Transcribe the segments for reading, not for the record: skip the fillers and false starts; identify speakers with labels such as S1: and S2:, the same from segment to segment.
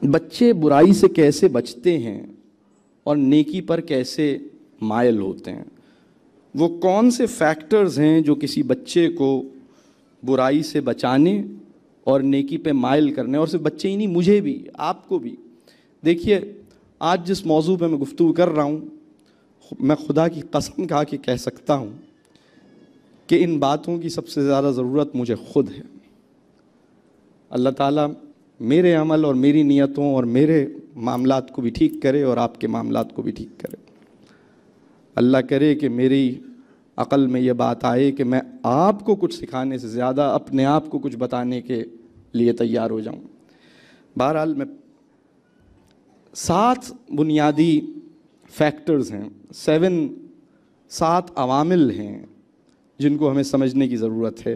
S1: بچے برائی سے کیسے بچتے ہیں اور نیکی پر کیسے مائل ہوتے ہیں؟ وہ کون سے فیکٹرز ہیں جو کسی بچے کو برائی سے بچانے اور نیکی پہ مائل کرنے، اور صرف بچے ہی نہیں، مجھے بھی، آپ کو بھی؟ دیکھیے، آج جس موضوع پہ میں گفتگو کر رہا ہوں، میں خدا کی قسم کھا کے کہہ سکتا ہوں کہ ان باتوں کی سب سے زیادہ ضرورت مجھے خود ہے۔ اللہ تعالیٰ میرے عمل اور میری نیتوں اور میرے معاملات کو بھی ٹھیک کرے اور آپ کے معاملات کو بھی ٹھیک کرے۔ اللہ کرے کہ میری عقل میں یہ بات آئے کہ میں آپ کو کچھ سکھانے سے زیادہ اپنے آپ کو کچھ بتانے کے لیے تیار ہو جاؤں۔ بہرحال میں 7 بنیادی فیکٹرز ہیں، 7 عوامل ہیں جن کو ہمیں سمجھنے کی ضرورت ہے۔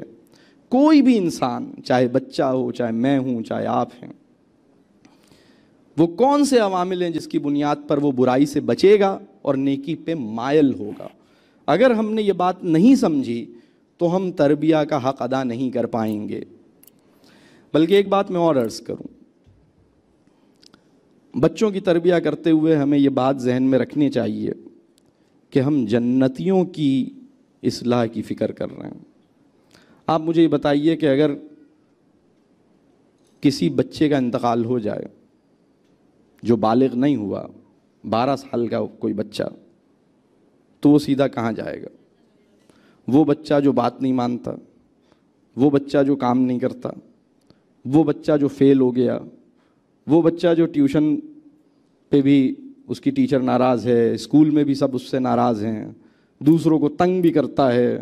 S1: کوئی بھی انسان، چاہے بچہ ہو، چاہے میں ہوں، چاہے آپ ہیں، وہ کون سے عوامل ہیں جس کی بنیاد پر وہ برائی سے بچے گا اور نیکی پہ مائل ہوگا؟ اگر ہم نے یہ بات نہیں سمجھی تو ہم تربیہ کا حق ادا نہیں کر پائیں گے۔ بلکہ ایک بات میں اور عرض کروں، بچوں کی تربیہ کرتے ہوئے ہمیں یہ بات ذہن میں رکھنی چاہیے کہ ہم جنتیوں کی اصلاح کی فکر کر رہے ہیں۔ آپ مجھے یہ بتائیے کہ اگر کسی بچے کا انتقال ہو جائے جو بالغ نہیں ہوا، 12 سال کا کوئی بچہ، تو وہ سیدھا کہاں جائے گا؟ وہ بچہ جو بات نہیں مانتا، وہ بچہ جو کام نہیں کرتا، وہ بچہ جو فیل ہو گیا، وہ بچہ جو ٹیوشن پہ بھی اس کی ٹیچر ناراض ہے، اسکول میں بھی سب اس سے ناراض ہیں، دوسروں کو تنگ بھی کرتا ہے،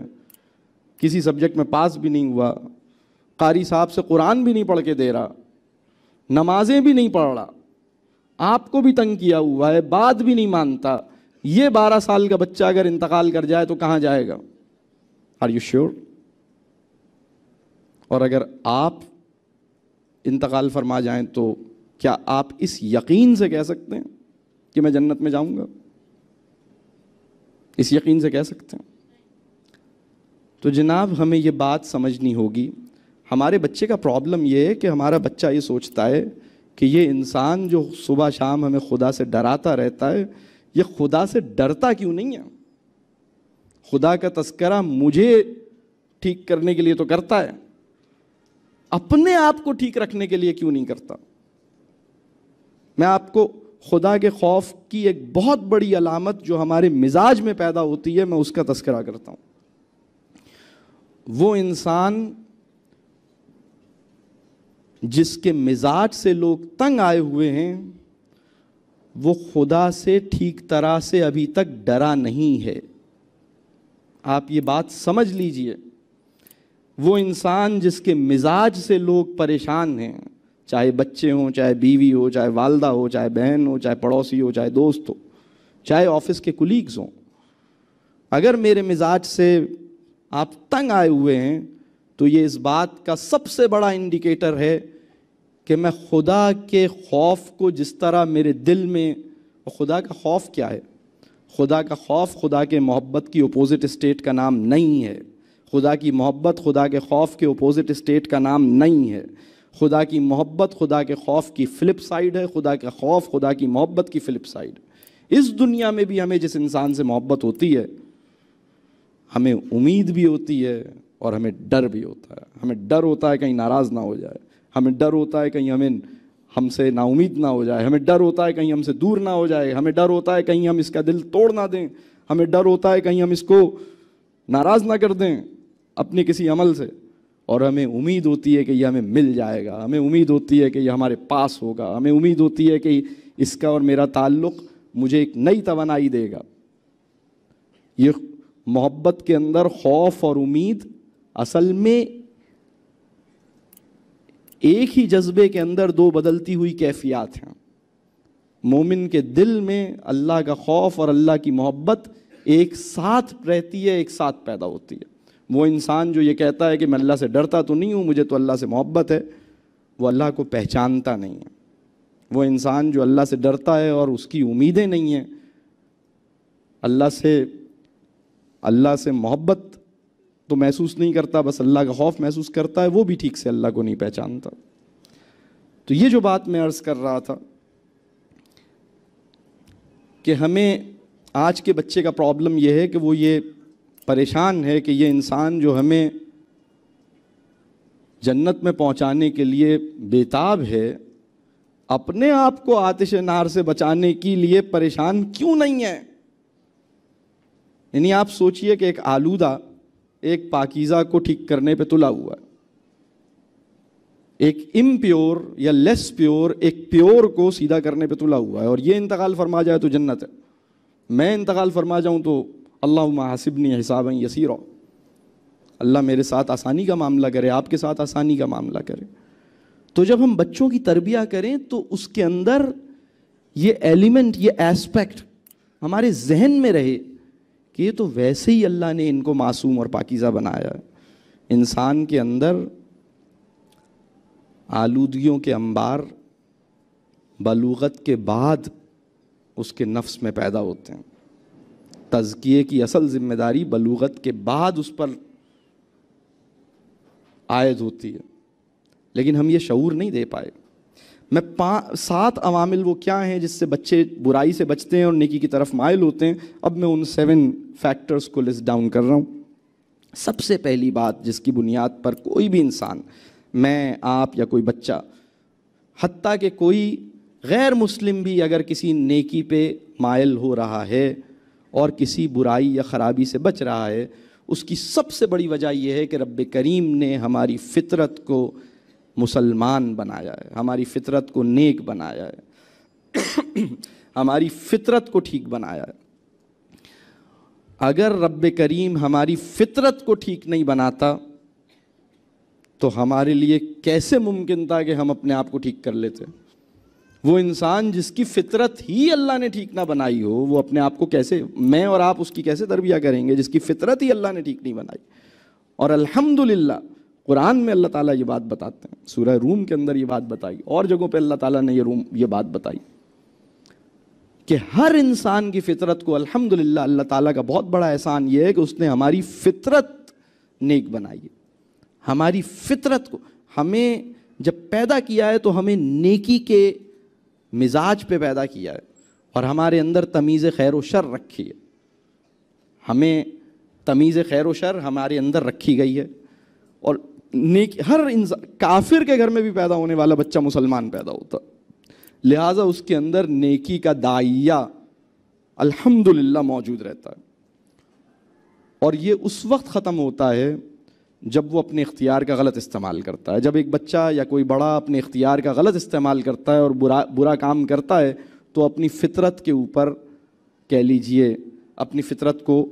S1: کسی سبجیکٹ میں پاس بھی نہیں ہوا، قاری صاحب سے قرآن بھی نہیں پڑھ کے دے رہا، نمازیں بھی نہیں پڑھ رہا، آپ کو بھی تنگ کیا ہوا ہے، بات بھی نہیں مانتا، یہ 12 سال کا بچہ اگر انتقال کر جائے تو کہاں جائے گا؟ Are you sure? اور اگر آپ انتقال فرما جائیں تو کیا آپ اس یقین سے کہہ سکتے ہیں کہ میں جنت میں جاؤں گا؟ اس یقین سے کہہ سکتے ہیں؟ تو جناب ہمیں یہ بات سمجھنی ہوگی۔ ہمارے بچے کا پرابلم یہ ہے کہ ہمارا بچہ یہ سوچتا ہے کہ یہ انسان جو صبح شام ہمیں خدا سے ڈراتا رہتا ہے، یہ خدا سے ڈرتا کیوں نہیں ہے؟ خدا کا تذکرہ مجھے ٹھیک کرنے کے لیے تو کرتا ہے، اپنے آپ کو ٹھیک رکھنے کے لیے کیوں نہیں کرتا؟ میں آپ کو خدا کے خوف کی ایک بہت بڑی علامت جو ہمارے مزاج میں پیدا ہوتی ہے، میں اس کا تذکرہ کرتا ہوں۔ وہ انسان جس کے مزاج سے لوگ تنگ آئے ہوئے ہیں، وہ خدا سے ٹھیک طرح سے ابھی تک ڈرا نہیں ہے۔ آپ یہ بات سمجھ لیجئے، وہ انسان جس کے مزاج سے لوگ پریشان ہیں، چاہے بچے ہوں، چاہے بیوی ہو، چاہے والدہ ہو، چاہے بہن ہو، چاہے پڑوسی ہو، چاہے دوست ہو، چاہے آفس کے کولیگز ہوں، اگر میرے مزاج سے آپ تنگ آئے ہوئے ہیں تو یہ اس بات کا سب سے بڑا انڈیکیٹر ہے کہ میں خدا کے خوف کو جس طرح میرے دل میں، خدا کا خوف کیا ہے؟ خدا کا خوف خدا کے محبت کی اپوزٹ اسٹیٹ کا نام نہیں ہے۔ خدا کی محبت خدا کے خوف کے اپوزٹ اسٹیٹ کا نام نہیں ہے۔ خدا کی محبت خدا کے خوف کی فلپ سائیڈ ہے، خدا کا خوف خدا کی محبت کی فلپ سائیڈ۔ اس دنیا میں بھی ہمیں جس انسان سے محبت ہوتی ہے، ہمیں امید بھی ہوتی ہے اور ہمیں ڈر بھی ہوتا ہے۔ ہمیں ڈر ہوتا ہے کہیں ناراض نہ ہو جائے، ہمیں ڈر ہوتا ہے کہیں ہم سے نا امید نہ ہو جائے، ہمیں ڈر ہوتا ہے کہیں ہم سے دور نہ ہو جائے، ہمیں ڈر ہوتا ہے کہیں ہم اس کا دل توڑ نہ دیں، ہمیں ڈر ہوتا ہے کہیں ہم اس کو ناراض نہ کر دیں اپنے کسی عمل سے، اور ہمیں امید ہوتی ہے کہ یہ ہمیں مل جائے گا، ہمیں امید ہوتی ہے کہ یہ ہمارے پاس ہوگا، ہمیں امید ہوتی ہے کہ اس کا اور میرا تعلق مجھے ایک نئی توانائی دے گا۔ یہ محبت کے اندر خوف اور امید اصل میں ایک ہی جذبے کے اندر 2 بدلتی ہوئی کیفیات ہیں۔ مومن کے دل میں اللہ کا خوف اور اللہ کی محبت ایک ساتھ رہتی ہے، ایک ساتھ پیدا ہوتی ہے۔ وہ انسان جو یہ کہتا ہے کہ میں اللہ سے ڈرتا تو نہیں ہوں، مجھے تو اللہ سے محبت ہے، وہ اللہ کو پہچانتا نہیں ہے۔ وہ انسان جو اللہ سے ڈرتا ہے اور اس کی امیدیں نہیں ہیں، اللہ سے محبت تو محسوس نہیں کرتا، بس اللہ کا خوف محسوس کرتا ہے، وہ بھی ٹھیک سے اللہ کو نہیں پہچانتا۔ تو یہ جو بات میں عرض کر رہا تھا کہ ہمیں آج کے بچے کا پرابلم یہ ہے کہ وہ یہ پریشان ہے کہ یہ انسان جو ہمیں جنت میں پہنچانے کے لیے بیتاب ہے، اپنے آپ کو آتش نار سے بچانے کے لیے پریشان کیوں نہیں ہے؟ یعنی آپ سوچئے کہ ایک آلودہ ایک پاکیزہ کو ٹھیک کرنے پہ تلا ہوا ہے، ایک امپیور یا لیس پیور ایک پیور کو سیدھا کرنے پہ تلا ہوا ہے، اور یہ انتقال فرما جائے تو جنت ہے، میں انتقال فرما جاؤں تو اللہم حاسبنی حسابا یسیرا، اللہ میرے ساتھ آسانی کا معاملہ کرے، آپ کے ساتھ آسانی کا معاملہ کرے۔ تو جب ہم بچوں کی تربیہ کریں تو اس کے اندر یہ ایلیمنٹ، یہ ایسپیکٹ ہمارے ذہن میں رہے کہ یہ تو ویسے ہی اللہ نے ان کو معصوم اور پاکیزہ بنایا ہے۔ انسان کے اندر آلودگیوں کے انبار بلوغت کے بعد اس کے نفس میں پیدا ہوتے ہیں۔ تزکیے کی اصل ذمہ داری بلوغت کے بعد اس پر عائد ہوتی ہے، لیکن ہم یہ شعور نہیں دے پائے۔ میں 7 عوامل وہ کیا ہیں جس سے بچے برائی سے بچتے ہیں اور نیکی کی طرف مائل ہوتے ہیں، اب میں ان 7 فیکٹرز کو لسٹ ڈاؤن کر رہا ہوں۔ سب سے پہلی بات جس کی بنیاد پر کوئی بھی انسان، میں، آپ یا کوئی بچہ، حتیٰ کہ کوئی غیر مسلم بھی اگر کسی نیکی پہ مائل ہو رہا ہے اور کسی برائی یا خرابی سے بچ رہا ہے، اس کی سب سے بڑی وجہ یہ ہے کہ رب کریم نے ہماری فطرت کو مسلمان بنایا ہے، ہماری فطرت کو نیک بنایا ہے، ہماری فطرت کو ٹھیک بنایا ہے۔ اگر رب کریم ہماری فطرت کو ٹھیک نہیں بناتا تو ہمارے لیے کیسے ممکن تھا کہ ہم اپنے آپ کو ٹھیک کر لیتے؟ وہ انسان جس کی فطرت ہی اللہ نے ٹھیک نہ بنائی ہو، وہ اپنے آپ کو کیسے، میں اور آپ اس کی کیسے تربیہ کریں گے جس کی فطرت ہی اللہ نے ٹھیک نہیں بنائی؟ اور الحمدللہ قرآن میں اللہ تعالیٰ یہ بات بتاتے ہیں، سورہ روم کے اندر یہ بات بتائی، اور جگہوں پہ اللہ تعالیٰ نے یہ بات بتائی کہ ہر انسان کی فطرت کو الحمدللہ اللہ تعالیٰ کا بہت بڑا احسان یہ ہے کہ اس نے ہماری فطرت نیک بنائی ہے۔ ہماری فطرت کو، ہمیں جب پیدا کیا ہے تو ہمیں نیکی کے مزاج پہ پیدا کیا ہے، اور ہمارے اندر تمیز خیر و شر رکھی ہے، ہمیں تمیز خیر و شر ہمارے اندر رکھی گئی ہے۔ اور نیک، ہر انسان، کافر کے گھر میں بھی پیدا ہونے والا بچہ مسلمان پیدا ہوتا، لہٰذا اس کے اندر نیکی کا داعیہ الحمدللہ موجود رہتا ہے، اور یہ اس وقت ختم ہوتا ہے جب وہ اپنے اختیار کا غلط استعمال کرتا ہے۔ جب ایک بچہ یا کوئی بڑا اپنے اختیار کا غلط استعمال کرتا ہے اور برا کام کرتا ہے تو اپنی فطرت کے اوپر، کہہ لیجئے اپنی فطرت کو،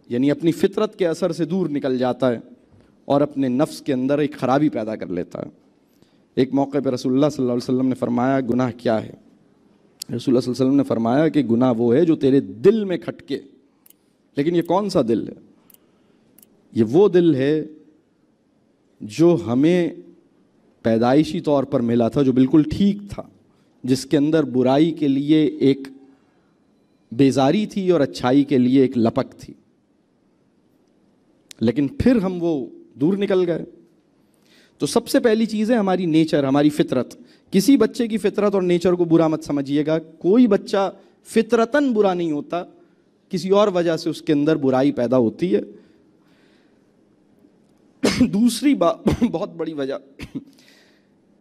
S1: یعنی اپنی فطرت کے اثر سے دور نکل جاتا ہے اور اپنے نفس کے اندر ایک خرابی پیدا کر لیتا ہے۔ ایک موقع پہ رسول اللہ صلی اللہ علیہ وسلم نے فرمایا گناہ کیا ہے؟ رسول اللہ صلی اللہ علیہ وسلم نے فرمایا کہ گناہ وہ ہے جو تیرے دل میں کھٹکے۔ لیکن یہ کون سا دل ہے؟ یہ وہ دل ہے جو ہمیں پیدائشی طور پر ملا تھا، جو بالکل ٹھیک تھا، جس کے اندر برائی کے لیے ایک بیزاری تھی اور اچھائی کے لیے ایک لپک تھی، لیکن پھر ہم وہ دور نکل گئے۔ تو سب سے پہلی چیز ہے ہماری نیچر، ہماری فطرت۔ کسی بچے کی فطرت اور نیچر کو برا مت سمجھیے گا، کوئی بچہ فطرتاً برا نہیں ہوتا، کسی اور وجہ سے اس کے اندر برائی پیدا ہوتی ہے۔ دوسری بہت بڑی وجہ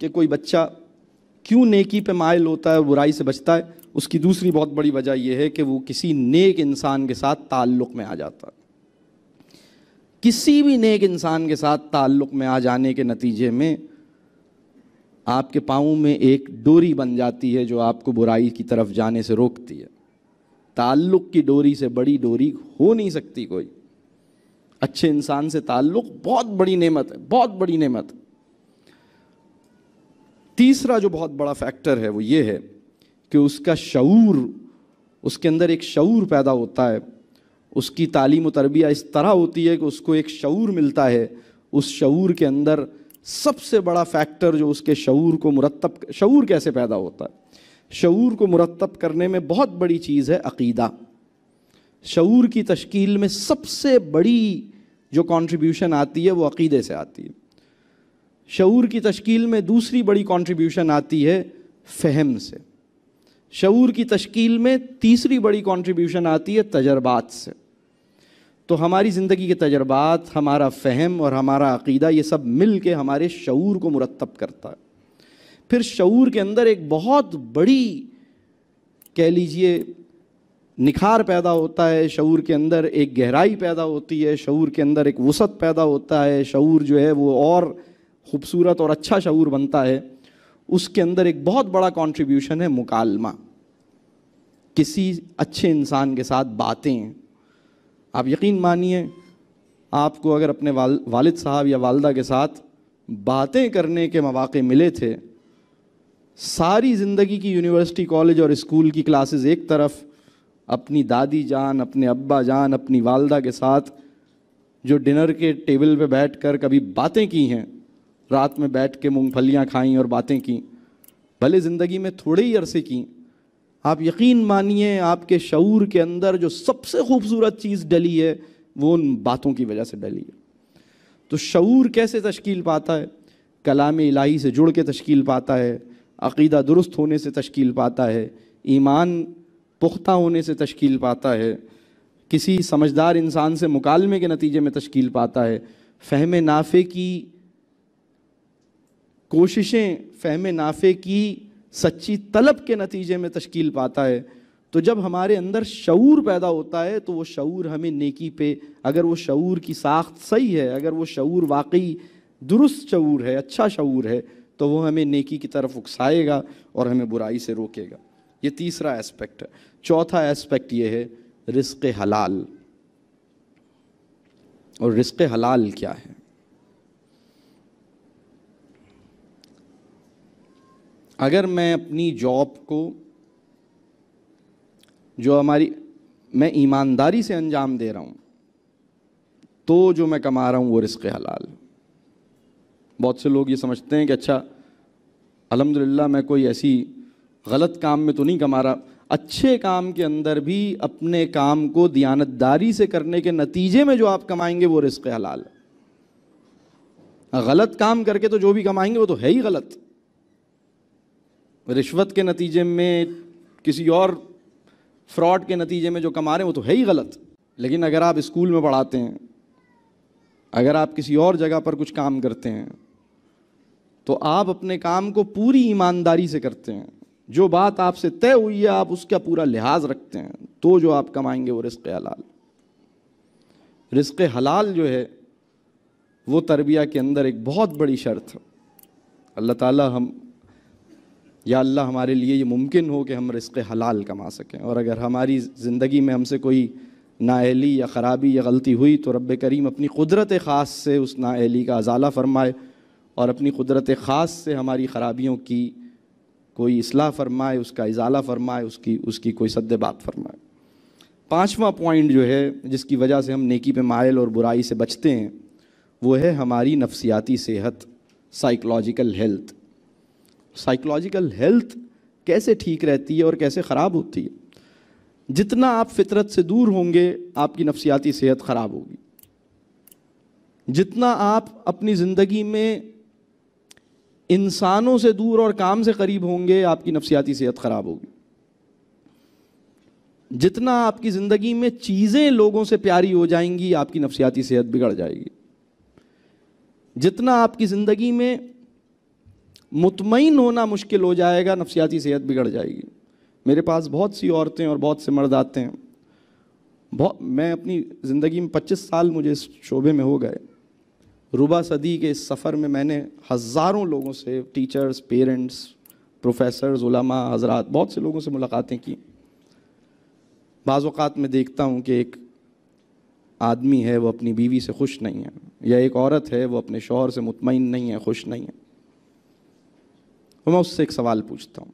S1: کہ کوئی بچہ کیوں نیکی پہ مائل ہوتا ہے اور برائی سے بچتا ہے، اس کی دوسری بہت بڑی وجہ یہ ہے کہ وہ کسی نیک انسان کے ساتھ تعلق میں آ جاتا ہے۔ کسی بھی نیک انسان کے ساتھ تعلق میں آ جانے کے نتیجے میں آپ کے پاؤں میں ایک ڈوری بن جاتی ہے جو آپ کو برائی کی طرف جانے سے روکتی ہے۔ تعلق کی ڈوری سے بڑی ڈوری ہو نہیں سکتی کوئی۔ اچھے انسان سے تعلق بہت بڑی نعمت ہے، بہت بڑی نعمت۔ تیسرا جو بہت بڑا فیکٹر ہے وہ یہ ہے کہ اس کا شعور، اس کے اندر ایک شعور پیدا ہوتا ہے۔ اس کی تعلیم و تربیہ اس طرح ہوتی ہے کہ اس کو ایک شعور ملتا ہے۔ اس شعور کے اندر سب سے بڑا فیکٹر جو اس کے شعور کو مرتب، شعور کیسے پیدا ہوتا ہے؟ شعور کو مرتب کرنے میں بہت بڑی چیز ہے عقیدہ۔ شعور کی تشکیل میں سب سے بڑی جو کنٹریبیوشن آتی ہے وہ عقیدے سے آتی ہے۔ شعور کی تشکیل میں دوسری بڑی کنٹریبیوشن آتی ہے فہم سے. شعور کی تشکیل میں تیسری بڑی کنٹریبیوشن آتی ہے تجربات سے. تو ہماری زندگی کے تجربات، ہمارا فہم اور ہمارا عقیدہ، یہ سب مل کے ہمارے شعور کو مرتب کرتا ہے. پھر شعور کے اندر ایک بہت بڑی کہہ لیجئے نکھار پیدا ہوتا ہے، شعور کے اندر ایک گہرائی پیدا ہوتی ہے، شعور کے اندر ایک وسعت پیدا ہوتا ہے، شعور جو ہے وہ اور خوبصورت اور اچھا شعور بنتا ہے. اس کے اندر ایک بہت بڑا کنٹریبیوشن ہے مکالمہ، کسی اچھے انسان کے ساتھ باتیں. آپ یقین مانیے، آپ کو اگر اپنے والد صاحب یا والدہ کے ساتھ باتیں کرنے کے مواقع ملے تھے، ساری زندگی کی یونیورسٹی، کالج اور اسکول کی کلاسز ایک طرف، اپنی دادی جان، اپنے ابا جان، اپنی والدہ کے ساتھ جو ڈنر کے ٹیبل پہ بیٹھ کر کبھی باتیں کی ہیں، رات میں بیٹھ کے مونگ پھلیاں کھائیں اور باتیں کیں، بھلے زندگی میں تھوڑے ہی عرصے کیں، آپ یقین مانیے آپ کے شعور کے اندر جو سب سے خوبصورت چیز ڈلی ہے وہ ان باتوں کی وجہ سے ڈلی ہے. تو شعور کیسے تشکیل پاتا ہے؟ کلام الہی سے جڑ کے تشکیل پاتا ہے، عقیدہ درست ہونے سے تشکیل پاتا ہے، ایمان پختہ ہونے سے تشکیل پاتا ہے، کسی سمجھدار انسان سے مکالمے کے نتیجے میں تشکیل پاتا ہے، فہم نافع کی کوششیں، فہم نافع کی سچی طلب کے نتیجے میں تشکیل پاتا ہے. تو جب ہمارے اندر شعور پیدا ہوتا ہے تو وہ شعور ہمیں نیکی پہ، اگر وہ شعور کی ساخت صحیح ہے، اگر وہ شعور واقعی درست شعور ہے، اچھا شعور ہے، تو وہ ہمیں نیکی کی طرف اکسائے گا اور ہمیں برائی سے روکے گا. یہ تیسرا ایسپیکٹ ہے. چوتھا ایسپیکٹ یہ ہے رزق حلال. اور رزق حلال کیا ہے؟ اگر میں اپنی جاب کو جو میں ایمانداری سے انجام دے رہا ہوں تو جو میں کما رہا ہوں وہ رزق حلال. بہت سے لوگ یہ سمجھتے ہیں کہ اچھا الحمدللہ میں کوئی ایسی غلط کام میں تو نہیں کما رہا. اچھے کام کے اندر بھی اپنے کام کو دیانتداری سے کرنے کے نتیجے میں جو آپ کمائیں گے وہ رزق حلال ہے. غلط کام کر کے تو جو بھی کمائیں گے وہ تو ہے ہی غلط. رشوت کے نتیجے میں، کسی اور فراڈ کے نتیجے میں جو کما رہے ہیں وہ تو ہے ہی غلط. لیکن اگر آپ اسکول میں پڑھاتے ہیں، اگر آپ کسی اور جگہ پر کچھ کام کرتے ہیں تو آپ اپنے کام کو پوری ایمانداری سے کرتے ہیں. جو بات آپ سے طے ہوئی ہے آپ اس کا پورا لحاظ رکھتے ہیں، تو جو آپ کمائیں گے وہ رزق حلال. رزق حلال جو ہے وہ تربیہ کے اندر ایک بہت بڑی شرط ہے. اللہ تعالیٰ یا اللہ ہمارے لیے یہ ممکن ہو کہ ہم رزق حلال کما سکیں. اور اگر ہماری زندگی میں ہم سے کوئی نااہلی یا خرابی یا غلطی ہوئی تو رب کریم اپنی قدرت خاص سے اس نااہلی کا ازالہ فرمائے اور اپنی قدرت خاص سے ہماری خرابیوں کی کوئی اصلاح فرمائے، اس کا ازالہ فرمائے، اس کی کوئی سد باب فرمائے. پانچواں پوائنٹ جو ہے جس کی وجہ سے ہم نیکی پہ مائل اور برائی سے بچتے ہیں وہ ہے ہماری نفسیاتی صحت، سائیکولوجیکل ہیلتھ. سائیکولوجیکل ہیلتھ کیسے ٹھیک رہتی ہے اور کیسے خراب ہوتی ہے؟ جتنا آپ فطرت سے دور ہوں گے آپ کی نفسیاتی صحت خراب ہوگی. جتنا آپ اپنی زندگی میں انسانوں سے دور اور کام سے قریب ہوں گے آپ کی نفسیاتی صحت خراب ہوگی. جتنا آپ کی زندگی میں چیزیں لوگوں سے پیاری ہو جائیں گی آپ کی نفسیاتی صحت بگڑ جائے گی. جتنا آپ کی زندگی میں مطمئن ہونا مشکل ہو جائے گا نفسیاتی صحت بگڑ جائے گی. میرے پاس بہت سی عورتیں اور بہت سے مرد آتے ہیں. میں اپنی زندگی میں 25 سال مجھے اس شعبے میں ہو گئے. ربع صدی کے اس سفر میں میں نے ہزاروں لوگوں سے، ٹیچرز، پیرنٹس، پروفیسرز، علماء حضرات، بہت سے لوگوں سے ملاقاتیں کی. بعض اوقات میں دیکھتا ہوں کہ ایک آدمی ہے وہ اپنی بیوی سے خوش نہیں ہے، یا ایک عورت ہے وہ اپنے شوہر سے مطمئن نہیں ہے، خوش نہیں ہے. تو میں اس سے ایک سوال پوچھتا ہوں.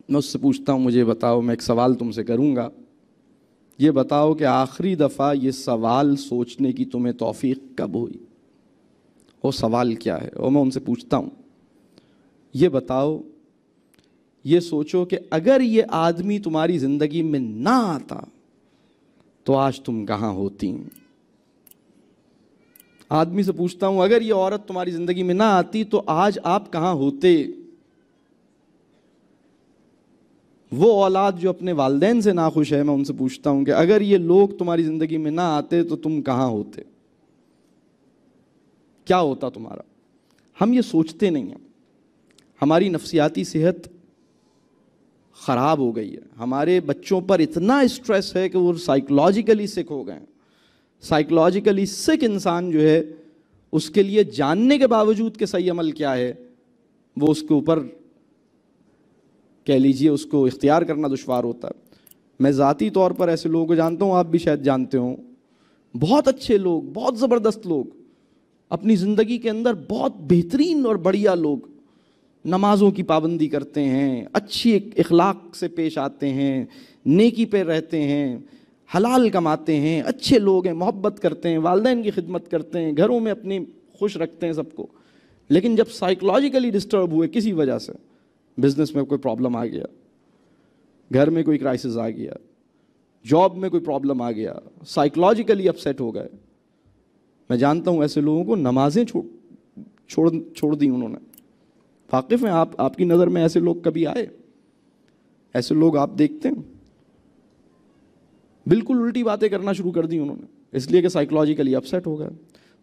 S1: میں اس سے پوچھتا ہوں مجھے بتاؤ، میں ایک سوال تم سے کروں گا، یہ بتاؤ کہ آخری دفعہ یہ سوال سوچنے کی تمہیں توفیق کب ہوئی؟ وہ سوال کیا ہے؟ اور میں ان سے پوچھتا ہوں یہ بتاؤ، یہ سوچو کہ اگر یہ آدمی تمہاری زندگی میں نہ آتا تو آج تم کہاں ہوتی؟ آدمی سے پوچھتا ہوں اگر یہ عورت تمہاری زندگی میں نہ آتی تو آج آپ کہاں ہوتے؟ وہ اولاد جو اپنے والدین سے ناخوش ہے، میں ان سے پوچھتا ہوں کہ اگر یہ لوگ تمہاری زندگی میں نہ آتے تو تم کہاں ہوتے؟ کیا ہوتا تمہارا؟ ہم یہ سوچتے نہیں ہیں. ہماری نفسیاتی صحت خراب ہو گئی ہے. ہمارے بچوں پر اتنا اسٹریس ہے کہ وہ سائیکولوجیکلی سک ہو گئے ہیں. سائیکولوجیکلی سک انسان جو ہے، اس کے لیے جاننے کے باوجود کہ صحیح عمل کیا ہے، وہ اس کے اوپر کہہ لیجئے اس کو اختیار کرنا دشوار ہوتا ہے. میں ذاتی طور پر ایسے لوگوں کو جانتا ہوں، آپ بھی شاید جانتے ہوں، بہت اچھے لوگ، بہت زبردست لوگ، اپنی زندگی کے اندر بہت بہترین اور بڑھیا لوگ، نمازوں کی پابندی کرتے ہیں، اچھی اخلاق سے پیش آتے ہیں، نیکی پہ رہتے ہیں، حلال کماتے ہیں، اچھے لوگ ہیں، محبت کرتے ہیں، والدین کی خدمت کرتے ہیں، گھروں میں اپنی خوش رکھتے ہیں سب کو. لیکن جب سائیکولوجیکلی ڈسٹرب ہوئے کسی وجہ سے، بزنس میں کوئی پرابلم آ گیا، گھر میں کوئی کرائسس آ گیا، جاب میں کوئی پرابلم آ گیا، سائیکولوجیکلی اپسیٹ ہو گئے، میں جانتا ہوں ایسے لوگوں کو نمازیں چھوڑ دی انہوں نے. واقف ہیں آپ کی نظر میں ایسے لوگ کبھی آئے؟ ایسے لوگ آپ دیکھتے ہیں؟ بالکل الٹی باتیں کرنا شروع کر دی انہوں نے، اس لیے کہ سائیکولوجیکلی اپسیٹ ہو گئے.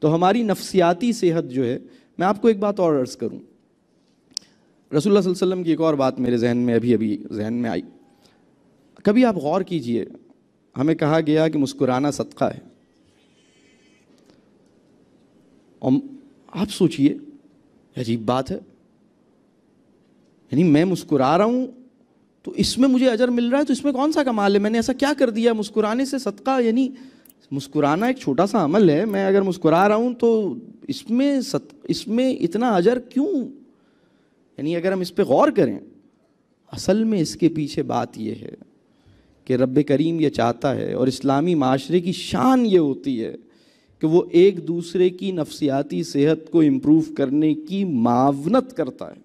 S1: تو ہماری نفسیاتی صحت جو ہے، میں آپ کو ایک بات اور عرض کروں. رسول اللہ صلی اللہ علیہ وسلم کی ایک اور بات میرے ذہن میں ابھی ذہن میں آئی. کبھی آپ غور کیجئے، ہمیں کہا گیا کہ مسکرانا صدقہ ہے. اور آپ سوچئے، عجیب بات ہے، یعنی میں مسکرا رہا ہوں تو اس میں مجھے اجر مل رہا ہے، تو اس میں کون سا کمال ہے؟ میں نے ایسا کیا کر دیا مسکرانے سے صدقہ؟ یعنی مسکرانا ایک چھوٹا سا عمل ہے، میں اگر مسکرا رہا ہوں تو اس میں اتنا اجر کیوں؟ یعنی اگر ہم اس پہ غور کریں، اصل میں اس کے پیچھے بات یہ ہے کہ رب کریم یہ چاہتا ہے، اور اسلامی معاشرے کی شان یہ ہوتی ہے کہ وہ ایک دوسرے کی نفسیاتی صحت کو امپروو کرنے کی معاونت کرتا ہے.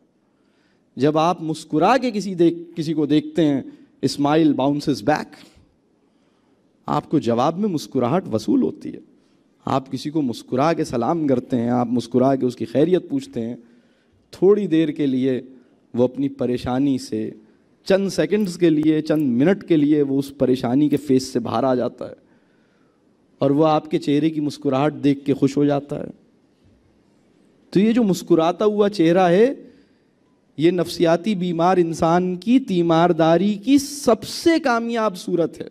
S1: جب آپ مسکرا کے کسی کو دیکھتے ہیں، اسمائل باؤنسز بیک، آپ کو جواب میں مسکراہٹ وصول ہوتی ہے. آپ کسی کو مسکرا کے سلام کرتے ہیں، آپ مسکرا کے اس کی خیریت پوچھتے ہیں، تھوڑی دیر کے لیے وہ اپنی پریشانی سے، چند سیکنڈز کے لیے، چند منٹ کے لیے وہ اس پریشانی کے فیس سے باہر آ جاتا ہے، اور وہ آپ کے چہرے کی مسکراہٹ دیکھ کے خوش ہو جاتا ہے. تو یہ جو مسکراتا ہوا چہرہ ہے، یہ نفسیاتی بیمار انسان کی تیمارداری کی سب سے کامیاب صورت ہے.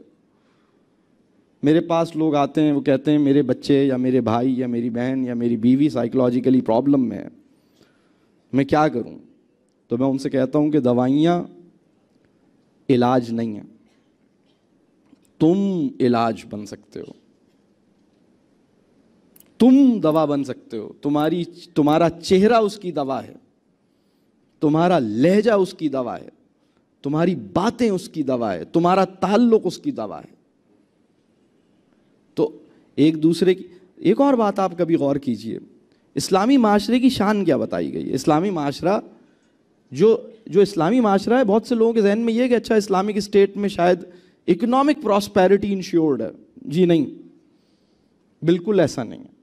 S1: میرے پاس لوگ آتے ہیں، وہ کہتے ہیں میرے بچے یا میرے بھائی یا میری بہن یا میری بیوی سائیکولوجیکلی پرابلم میں ہے، میں کیا کروں؟ تو میں ان سے کہتا ہوں کہ دوائیاں علاج نہیں ہیں، تم علاج بن سکتے ہو، تم دوا بن سکتے ہو. تمہارا چہرہ اس کی دوا ہے، تمہارا لہجہ اس کی دوا ہے، تمہاری باتیں اس کی دوا ہے، تمہارا تعلق اس کی دوا ہے. تو ایک دوسرے کی ایک اور بات آپ کبھی غور کیجئے، اسلامی معاشرے کی شان کیا بتائی گئی ہے. اسلامی معاشرہ جو اسلامی معاشرہ ہے، بہت سے لوگوں کے ذہن میں یہ کہ اچھا اسلامک اسٹیٹ میں شاید اکنامک پراسپیرٹی انشیورڈ ہے. جی نہیں، بالکل ایسا نہیں ہے.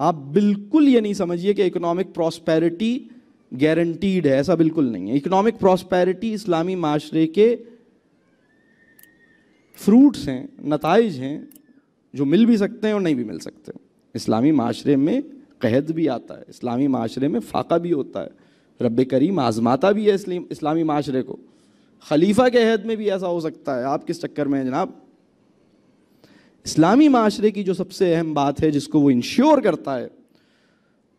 S1: آپ بالکل یہ نہیں سمجھیے کہ اکنامک پراسپیرٹی گارنٹیڈ ہے، ایسا بالکل نہیں ہے. اکنامک پراسپیرٹی اسلامی معاشرے کے فروٹس ہیں، نتائج ہیں، جو مل بھی سکتے ہیں اور نہیں بھی مل سکتے. اسلامی معاشرے میں قحط بھی آتا ہے، اسلامی معاشرے میں فاقہ بھی ہوتا ہے، رب کریم آزماتا بھی ہے اسلامی معاشرے کو. خلیفہ کے عہد میں بھی ایسا ہو سکتا ہے. آپ کس چکر میں ہیں جناب؟ اسلامی معاشرے کی جو سب سے اہم بات ہے جس کو وہ انشور کرتا ہے،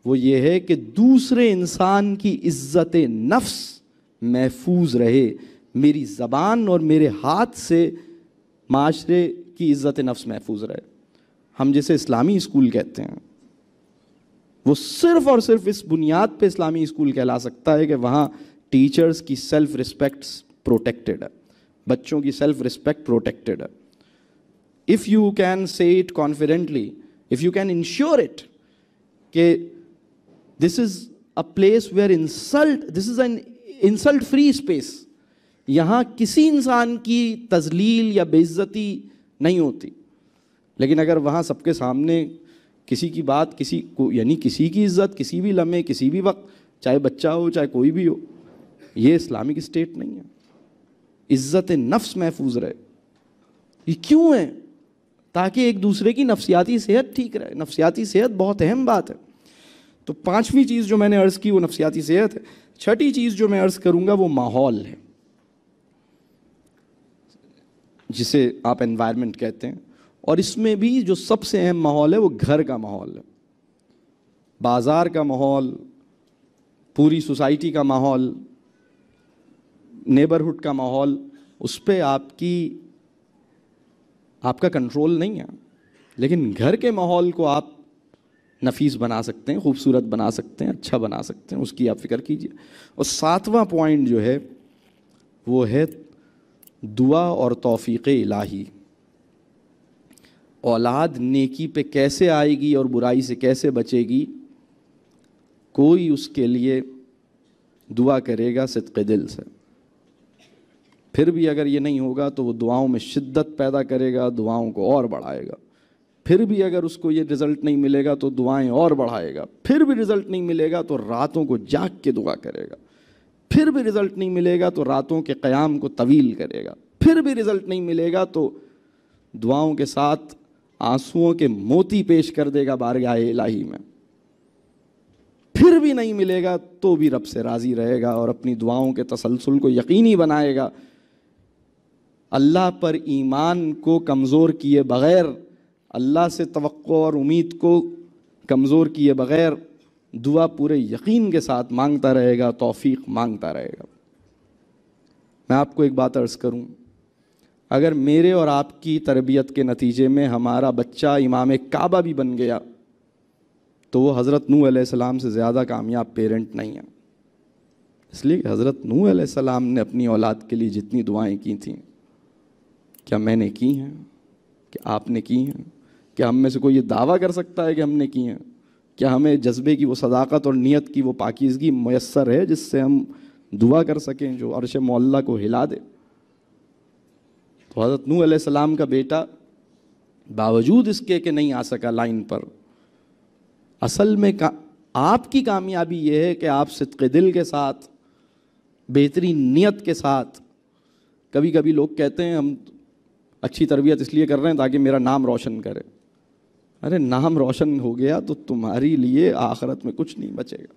S1: وہ یہ ہے کہ دوسرے انسان کی عزت نفس محفوظ رہے. میری زبان اور میرے ہاتھ سے معاشرے کی عزت نفس محفوظ رہے. ہم جسے اسلامی اسکول کہتے ہیں، وہ صرف اور صرف اس بنیاد پہ اسلامی اسکول کہلا سکتا ہے کہ وہاں ٹیچرز کی سیلف ریسپیکٹ پروٹیکٹڈ ہے، بچوں کی سیلف ریسپیکٹ پروٹیکٹڈ ہے. If you can say it confidently, if you can ensure it, کہ this is a place where this is an insult free space. یہاں کسی انسان کی تذلیل یا بے عزتی نہیں ہوتی. لیکن اگر وہاں سب کے سامنے کسی کی بات کسی کو، یعنی کسی کی عزت کسی بھی لمحے کسی بھی وقت، چاہے بچہ ہو چاہے کوئی بھی ہو، یہ اسلامک اسٹیٹ نہیں ہے۔ عزت نفس محفوظ رہے، یہ کیوں ہے؟ تاکہ ایک دوسرے کی نفسیاتی صحت ٹھیک رہے۔ نفسیاتی صحت بہت اہم بات ہے۔ تو پانچویں چیز جو میں نے عرض کی وہ نفسیاتی صحت ہے۔ چھٹی چیز جو میں عرض کروں گا وہ ماحول ہے، جسے آپ انوائرمنٹ کہتے ہیں، اور اس میں بھی جو سب سے اہم ماحول ہے وہ گھر کا ماحول ہے، بازار کا ماحول، پوری سوسائٹی کا ماحول، نیبرہڈ کا ماحول، اس پہ آپ کا کنٹرول نہیں ہے، لیکن گھر کے ماحول کو آپ نفیس بنا سکتے ہیں، خوبصورت بنا سکتے ہیں، اچھا بنا سکتے ہیں، اس کی آپ فکر کیجئے۔ اور ساتواں پوائنٹ جو ہے وہ ہے دعا اور توفیق الہی۔ اولاد نیکی پہ کیسے آئے گی اور برائی سے کیسے بچے گی، کوئی اس کے لیے دعا کرے گا صدق دل سے، پھر بھی اگر یہ نہیں ہوگا تو وہ دعاؤں میں شدت پیدا کرے گا، دعاؤں کو اور بڑھائے گا، پھر بھی اگر اس کو یہ رزلٹ نہیں ملے گا تو دعائیں اور بڑھائے گا، پھر بھی رزلٹ نہیں ملے گا تو راتوں کو جاگ کے دعا کرے گا، پھر بھی رزلٹ نہیں ملے گا تو راتوں کے قیام کو طویل کرے گا، پھر بھی رزلٹ نہیں ملے گا تو دعاؤں کے ساتھ آنسوؤں کے موتی پیش کر دے گا بارگاہ الہی میں، پھر بھی نہیں ملے گا تو بھی رب سے راضی رہے گا اور اپنی دعاؤں کے تسلسل کو یقینی بنائے گا۔ اللہ پر ایمان کو کمزور کیے بغیر، اللہ سے توقع اور امید کو کمزور کیے بغیر دعا پورے یقین کے ساتھ مانگتا رہے گا، توفیق مانگتا رہے گا۔ میں آپ کو ایک بات عرض کروں، اگر میرے اور آپ کی تربیت کے نتیجے میں ہمارا بچہ امام کعبہ بھی بن گیا تو وہ حضرت نوح علیہ السلام سے زیادہ کامیاب پیرنٹ نہیں ہے، اس لیے کہ حضرت نوح علیہ السلام نے اپنی اولاد کے لیے جتنی دعائیں کی تھیں، کیا میں نے کی ہیں؟ کیا آپ نے کی ہیں؟ کیا ہم میں سے کوئی یہ دعویٰ کر سکتا ہے کہ ہم نے کی ہیں؟ کیا ہمیں جذبے کی وہ صداقت اور نیت کی وہ پاکیزگی میسر ہے جس سے ہم دعا کر سکیں جو عرش معلیٰ کو ہلا دے؟ تو حضرت نوح علیہ السلام کا بیٹا باوجود اس کے کہ نہیں آ سکا لائن پر، اصل میں آپ کی کامیابی یہ ہے کہ آپ صدق دل کے ساتھ، بہترین نیت کے ساتھ، کبھی کبھی لوگ کہتے ہیں ہم اچھی تربیت اس لیے کر رہے ہیں تاکہ میرا نام روشن کرے۔ ارے نام روشن ہو گیا تو تمہاری لیے آخرت میں کچھ نہیں بچے گا۔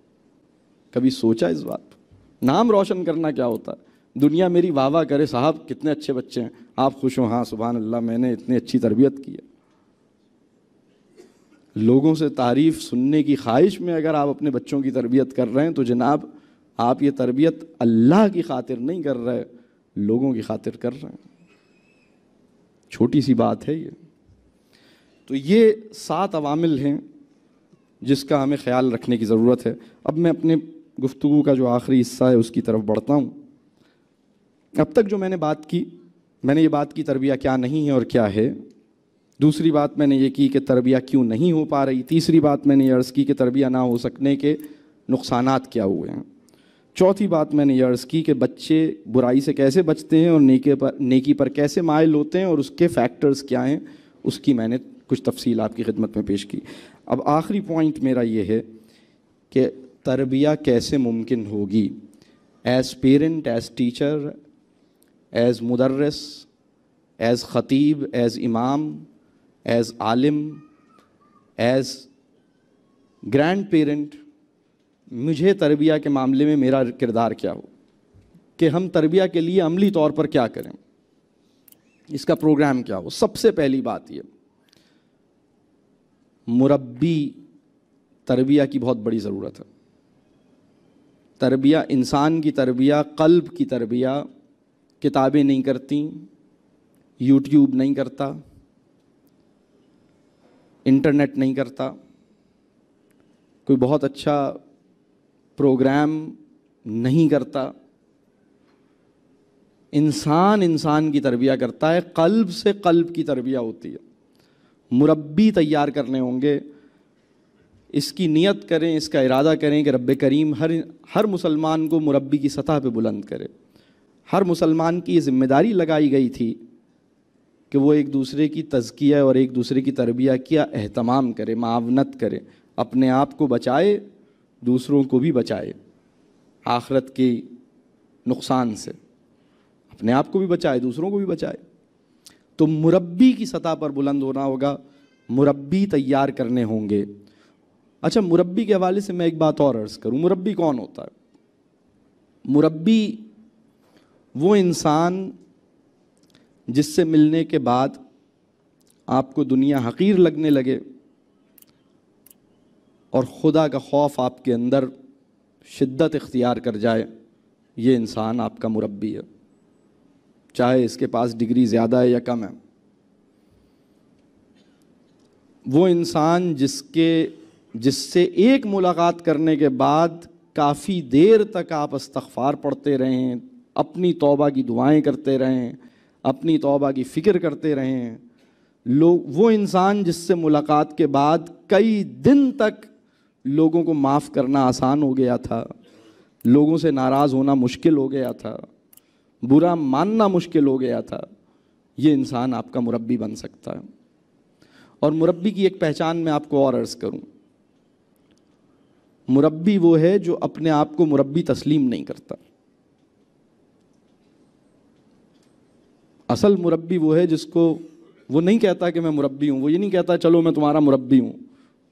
S1: کبھی سوچا اس بات؟ نام روشن کرنا کیا ہوتا ہے؟ دنیا میری واہ واہ کرے، صاحب کتنے اچھے بچے ہیں، آپ خوش ہو، ہاں سبحان اللہ میں نے اتنی اچھی تربیت کی ہے۔ لوگوں سے تعریف سننے کی خواہش میں اگر آپ اپنے بچوں کی تربیت کر رہے ہیں تو جناب آپ یہ تربیت اللہ کی خاطر نہیں کر رہے، لوگوں کی خاطر کر رہے ہیں۔ چھوٹی سی بات ہے یہ۔ تو یہ 7 عوامل ہیں جس کا ہمیں خیال رکھنے کی ضرورت ہے۔ اب میں اپنے گفتگو کا جو آخری حصہ ہے اس کی طرف بڑھتا ہوں۔ اب تک جو میں نے بات کی، میں نے یہ بات کی تربیت کیا نہیں ہے اور کیا ہے۔ دوسری بات میں نے یہ کی کہ تربیت کیوں نہیں ہو پا رہی۔ تیسری بات میں نے یہ عرض کی کہ تربیت نہ ہو سکنے کے نقصانات کیا ہوئے ہیں۔ چوتھی بات میں نے یہ عرض کی کہ بچے برائی سے کیسے بچتے ہیں اور نیکی پر کیسے مائل ہوتے ہیں اور اس کے فیکٹرز کیا ہیں، اس کی میں نے کچھ تفصیل آپ کی خدمت میں پیش کی۔ اب آخری پوائنٹ میرا یہ ہے کہ تربیت کیسے ممکن ہوگی، as parent, as teacher, as مدرس، ایز خطیب، ایز امام، ایز عالم، ایز گرینڈ پیرنٹ، مجھے تربیت کے معاملے میں میرا کردار کیا ہو کہ ہم تربیت کے لیے عملی طور پر کیا کریں، اس کا پروگرام کیا ہو۔ سب سے پہلی بات یہ، مربی تربیت کی بہت بڑی ضرورت ہے۔ تربیت، انسان کی تربیت، قلب کی تربیت کتابیں نہیں کرتی، یوٹیوب نہیں کرتا، انٹرنیٹ نہیں کرتا، کوئی بہت اچھا پروگرام نہیں کرتا۔ انسان کی تربیت کرتا ہے، قلب سے قلب کی تربیت ہوتی ہے۔ مربی تیار کرنے ہوں گے، اس کی نیت کریں، اس کا ارادہ کریں کہ رب کریم ہر مسلمان کو مربی کی سطح پہ بلند کرے۔ ہر مسلمان کی یہ ذمہ داری لگائی گئی تھی کہ وہ ایک دوسرے کی تزکیہ اور ایک دوسرے کی تربیہ کیا اہتمام کرے، معاونت کرے، اپنے آپ کو بچائے، دوسروں کو بھی بچائے آخرت کے نقصان سے، اپنے آپ کو بھی بچائے، دوسروں کو بھی بچائے۔ تو مربی کی سطح پر بلند ہونا ہوگا، مربی تیار کرنے ہوں گے۔ اچھا، مربی کے حوالے سے میں ایک بات اور عرض کروں، مربی کون ہوتا ہے؟ مربی وہ انسان جس سے ملنے کے بعد آپ کو دنیا حقیر لگنے لگے اور خدا کا خوف آپ کے اندر شدت اختیار کر جائے، یہ انسان آپ کا مربی ہے، چاہے اس کے پاس ڈگری زیادہ ہے یا کم ہے۔ وہ انسان جس سے ایک ملاقات کرنے کے بعد کافی دیر تک آپ استغفار پڑھتے رہیں، اپنی توبہ کی دعائیں کرتے رہیں، اپنی توبہ کی فکر کرتے رہیں، وہ انسان جس سے ملاقات کے بعد کئی دن تک لوگوں کو معاف کرنا آسان ہو گیا تھا، لوگوں سے ناراض ہونا مشکل ہو گیا تھا، برا ماننا مشکل ہو گیا تھا، یہ انسان آپ کا مربی بن سکتا ہے۔ اور مربی کی ایک پہچان میں آپ کو اور عرض کروں، مربی وہ ہے جو اپنے آپ کو مربی تسلیم نہیں کرتا۔ اصل مربی وہ ہے جس کو وہ نہیں کہتا کہ میں مربی ہوں، وہ یہ نہیں کہتا چلو میں تمہارا مربی ہوں،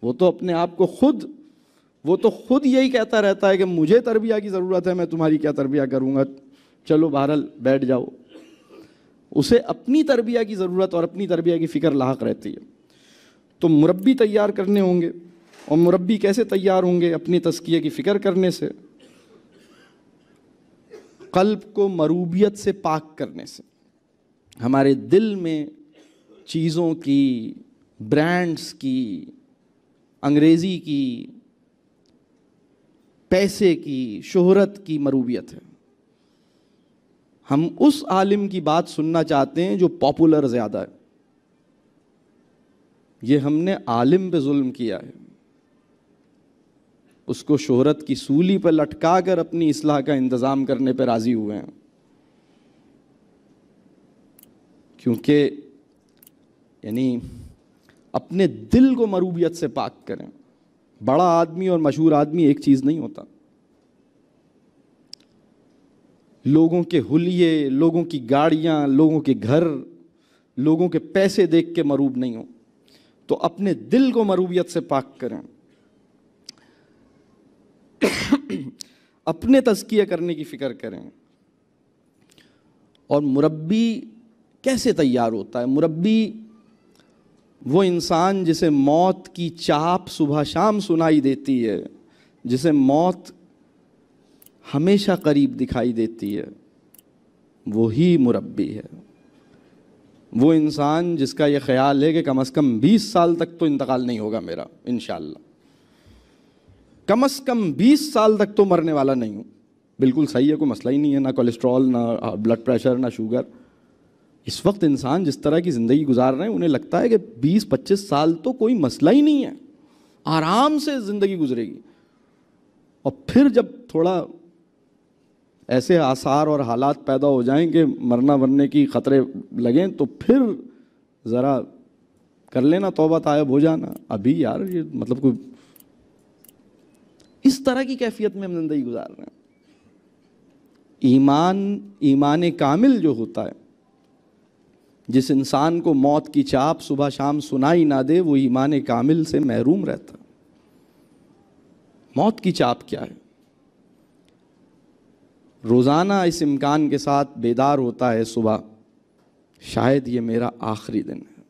S1: وہ تو اپنے آپ کو خود یہی کہتا رہتا ہے کہ مجھے تربیہ کی ضرورت ہے، میں تمہاری کیا تربیہ کروں گا، چلو بہرحال بیٹھ جاؤ۔ اسے اپنی تربیہ کی ضرورت اور اپنی تربیہ کی فکر لاحق رہتی ہے۔ تو مربی تیار کرنے ہوں گے، اور مربی کیسے تیار ہوں گے؟ اپنی تزکیہ کی فکر کرنے سے، قلب کو مروبیت سے پاک کرنے سے۔ ہمارے دل میں چیزوں کی، برانڈز کی، انگریزی کی، پیسے کی، شہرت کی مروبیت ہے۔ ہم اس عالم کی بات سننا چاہتے ہیں جو پاپولر زیادہ ہے۔ یہ ہم نے عالم پہ ظلم کیا ہے، اس کو شہرت کی سولی پر لٹکا کر اپنی اصلاح کا انتظام کرنے پہ راضی ہوئے ہیں، کیونکہ یعنی اپنے دل کو مروبیت سے پاک کریں۔ بڑا آدمی اور مشہور آدمی ایک چیز نہیں ہوتا۔ لوگوں کے حلیے، لوگوں کی گاڑیاں، لوگوں کے گھر، لوگوں کے پیسے دیکھ کے مروب نہیں ہو، تو اپنے دل کو مروبیت سے پاک کریں، اپنے تزکیہ کرنے کی فکر کریں۔ اور مربی کیسے تیار ہوتا ہے؟ مربی وہ انسان جسے موت کی چاپ صبح شام سنائی دیتی ہے، جسے موت ہمیشہ قریب دکھائی دیتی ہے، وہی مربی ہے۔ وہ انسان جس کا یہ خیال ہے کہ کم از کم 20 سال تک تو انتقال نہیں ہوگا میرا انشاءاللہ، کم از کم 20 سال تک تو مرنے والا نہیں ہوں، بالکل صحیح ہے، کوئی مسئلہ ہی نہیں ہے، نہ کولیسٹرول، نہ بلڈ پریشر، نہ شوگر۔ اس وقت انسان جس طرح کی زندگی گزار رہے ہیں انہیں لگتا ہے کہ 20-25 سال تو کوئی مسئلہ ہی نہیں ہے، آرام سے زندگی گزرے گی۔ اور پھر جب تھوڑا ایسے آثار اور حالات پیدا ہو جائیں کہ مرنا ورنے کی خطرے لگیں تو پھر ذرا کر لینا توبہ، تائب ہو جانا۔ ابھی یار یہ مطلب کوئی اس طرح کی کیفیت میں ہم زندگی گزار رہے ہیں۔ ایمان کامل جو ہوتا ہے، جس انسان کو موت کی چاپ صبح شام سنائی نہ دے، وہ ایمان کامل سے محروم رہتا۔ موت کی چاپ کیا ہے؟ روزانہ اس امکان کے ساتھ بیدار ہوتا ہے صبح، شاید یہ میرا آخری دن ہے۔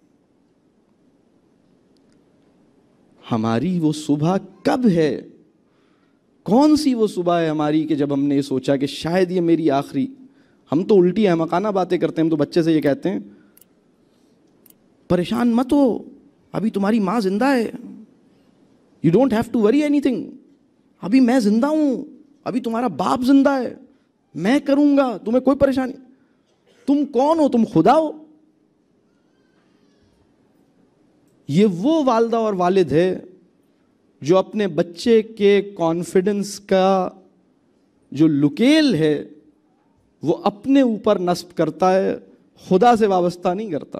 S1: ہماری وہ صبح کب ہے؟ کون سی وہ صبح ہے ہماری کہ جب ہم نے یہ سوچا کہ شاید یہ میری آخری؟ ہم تو الٹی احمقانہ باتیں کرتے ہیں، ہم تو بچے سے یہ کہتے ہیں پریشان مت ہو، ابھی تمہاری ماں زندہ ہے، you don't have to worry anything, ابھی میں زندہ ہوں، ابھی تمہارا باپ زندہ ہے، میں کروں گا، تمہیں کوئی پریشانی۔ تم کون ہو؟ تم خدا ہو۔ یہ وہ والدہ اور والد ہے جو اپنے بچے کے کانفیڈنس کا جو لکیل ہے وہ اپنے اوپر نصب کرتا ہے، خدا سے وابستہ نہیں کرتا۔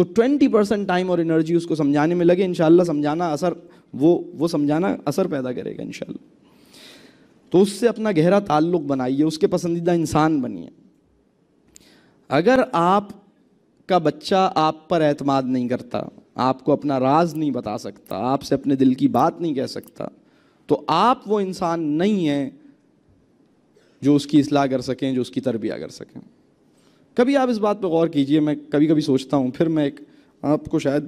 S1: تو 20% ٹائم اور انرجی اس کو سمجھانے میں لگے، انشاءاللہ سمجھانا اثر وہ سمجھانا اثر پیدا کرے گا انشاءاللہ۔ تو اس سے اپنا گہرا تعلق بنائیے، اس کے پسندیدہ انسان بنیے۔ اگر آپ کا بچہ آپ پر اعتماد نہیں کرتا، آپ کو اپنا راز نہیں بتا سکتا، آپ سے اپنے دل کی بات نہیں کہہ سکتا، تو آپ وہ انسان نہیں ہیں جو اس کی اصلاح کر سکیں، جو اس کی تربیہ کر سکیں۔ کبھی آپ اس بات پہ غور کیجئے، میں کبھی کبھی سوچتا ہوں، پھر میں آپ کو شاید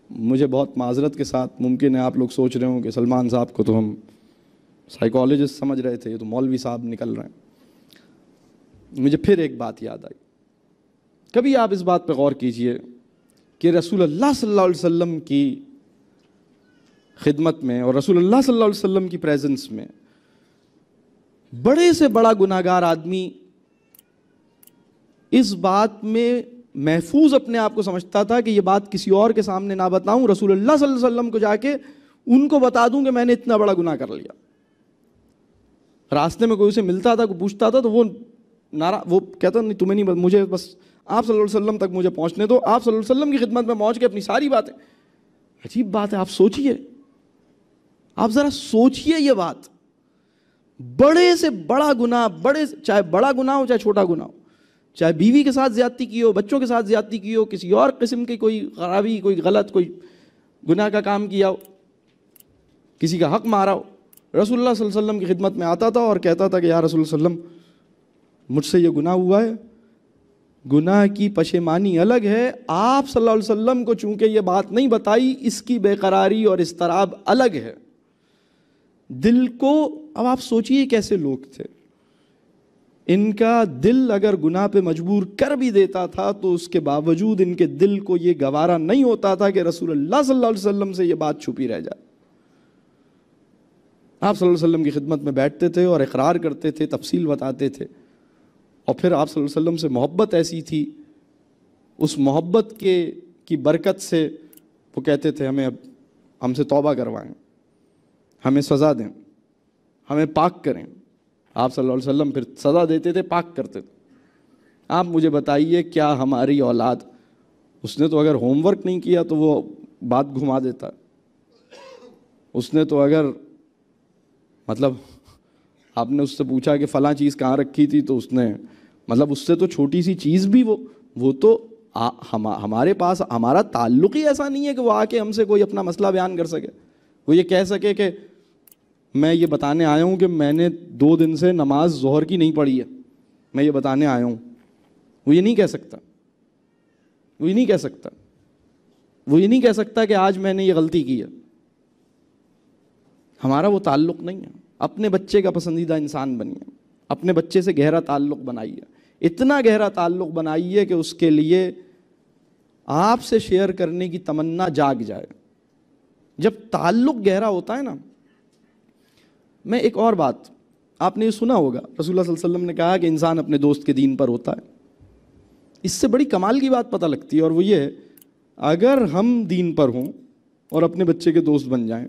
S1: مجھے بہت معذرت کے ساتھ ممکن ہے آپ لوگ سوچ رہے ہوں کہ سلمان صاحب کو تو ہم سائیکالوجسٹ سمجھ رہے تھے، یہ تو مولوی صاحب نکل رہے ہیں۔ مجھے پھر ایک بات یاد آئی، کبھی آپ اس بات پہ غور کیجئے کہ رسول اللہ صلی اللہ علیہ وسلم کی خدمت میں اور رسول اللہ صلی اللہ علیہ وسلم کی پریزنس میں بڑے سے بڑا گناہگار آدمی اس بات میں محفوظ اپنے آپ کو سمجھتا تھا کہ یہ بات کسی اور کے سامنے نہ بتاؤں، رسول اللہ صلی اللہ علیہ وسلم کو جا کے ان کو بتا دوں کہ میں نے اتنا بڑا گناہ کر لیا۔ راستے میں کوئی اسے ملتا تھا، کوئی پوچھتا تھا تو وہ کہتا نہیں تمہیں نہیں، مجھے بس آپ صلی اللہ علیہ وسلم تک مجھے پہنچنے دو، آپ صلی اللہ علیہ وسلم کی خدمت میں پہنچ کے اپنی ساری باتیں۔ عجیب بات ہے، آپ سوچئے، آپ ذرا سوچئے یہ بات، بڑے سے بڑا گناہ، چاہے بڑا گناہ ہو چاہے چھوٹا گناہ ہو، چاہے بیوی کے ساتھ زیادتی کی ہو، بچوں کے ساتھ زیادتی کی ہو، کسی اور قسم کی کوئی خرابی، کوئی غلط، کوئی گناہ کا کام کیا ہو، کسی کا حق مارا ہو، رسول اللہ صلی اللہ علیہ وسلم کی خدمت میں آتا تھا اور کہتا تھا کہ یا رسول اللہ صلی اللہ علیہ وسلم مجھ سے یہ گناہ ہوا ہے۔ گناہ کی پشیمانی الگ ہے، آپ صلی اللہ علیہ وسلم کو چونکہ یہ بات نہیں بتائی، اس کی بے قراری اور اضطراب الگ ہے۔ دل کو، اب آپ سوچئے کیسے لوگ تھے، ان کا دل اگر گناہ پہ مجبور کر بھی دیتا تھا تو اس کے باوجود ان کے دل کو یہ گوارا نہیں ہوتا تھا کہ رسول اللہ صلی اللہ علیہ وسلم سے یہ بات چھپی رہ جائے۔ آپ صلی اللہ علیہ وسلم کی خدمت میں بیٹھتے تھے اور اقرار کرتے تھے، تفصیل بتاتے تھے، اور پھر آپ صلی اللہ علیہ وسلم سے محبت ایسی تھی، اس محبت کی برکت سے وہ کہتے تھے ہم سے توبہ کروائیں، ہمیں سزا دیں، ہمیں پاک کریں۔ آپ صلی اللہ علیہ وسلم پھر سزا دیتے تھے، پاک کرتے تھے۔ آپ مجھے بتائیے کیا ہماری اولاد، اس نے تو اگر ہوم ورک نہیں کیا تو وہ بات گھما دیتا، اس نے تو اگر مطلب آپ نے اس سے پوچھا کہ فلاں چیز کہاں رکھی تھی تو اس نے مطلب اس سے تو چھوٹی سی چیز بھی وہ تو ہمارے پاس، ہمارا تعلق ہی ایسا نہیں ہے کہ وہ آ کے ہم سے کوئی اپنا مسئلہ بیان کر سکے، وہ یہ کہہ سکے کہ میں یہ بتانے آیا ہوں کہ میں نے 2 دن سے نماز ظہر کی نہیں پڑھی ہے، میں یہ بتانے آیا ہوں۔ وہ یہ نہیں کہہ سکتا، وہ یہ نہیں کہہ سکتا، وہ یہ نہیں کہہ سکتا کہ آج میں نے یہ غلطی کی ہے۔ ہمارا وہ تعلق نہیں ہے۔ اپنے بچے کا پسندیدہ انسان بنیے، اپنے بچے سے گہرا تعلق بنائیے، اتنا گہرا تعلق بنائیے کہ اس کے لیے آپ سے شیئر کرنے کی تمنا جاگ جائے۔ جب تعلق گہرا ہوتا ہے نا، میں ایک اور بات، آپ نے یہ سنا ہوگا، رسول اللہ صلی اللہ علیہ وسلم نے کہا کہ انسان اپنے دوست کے دین پر ہوتا ہے۔ اس سے بڑی کمال کی بات پتہ لگتی ہے، اور وہ یہ ہے اگر ہم دین پر ہوں اور اپنے بچے کے دوست بن جائیں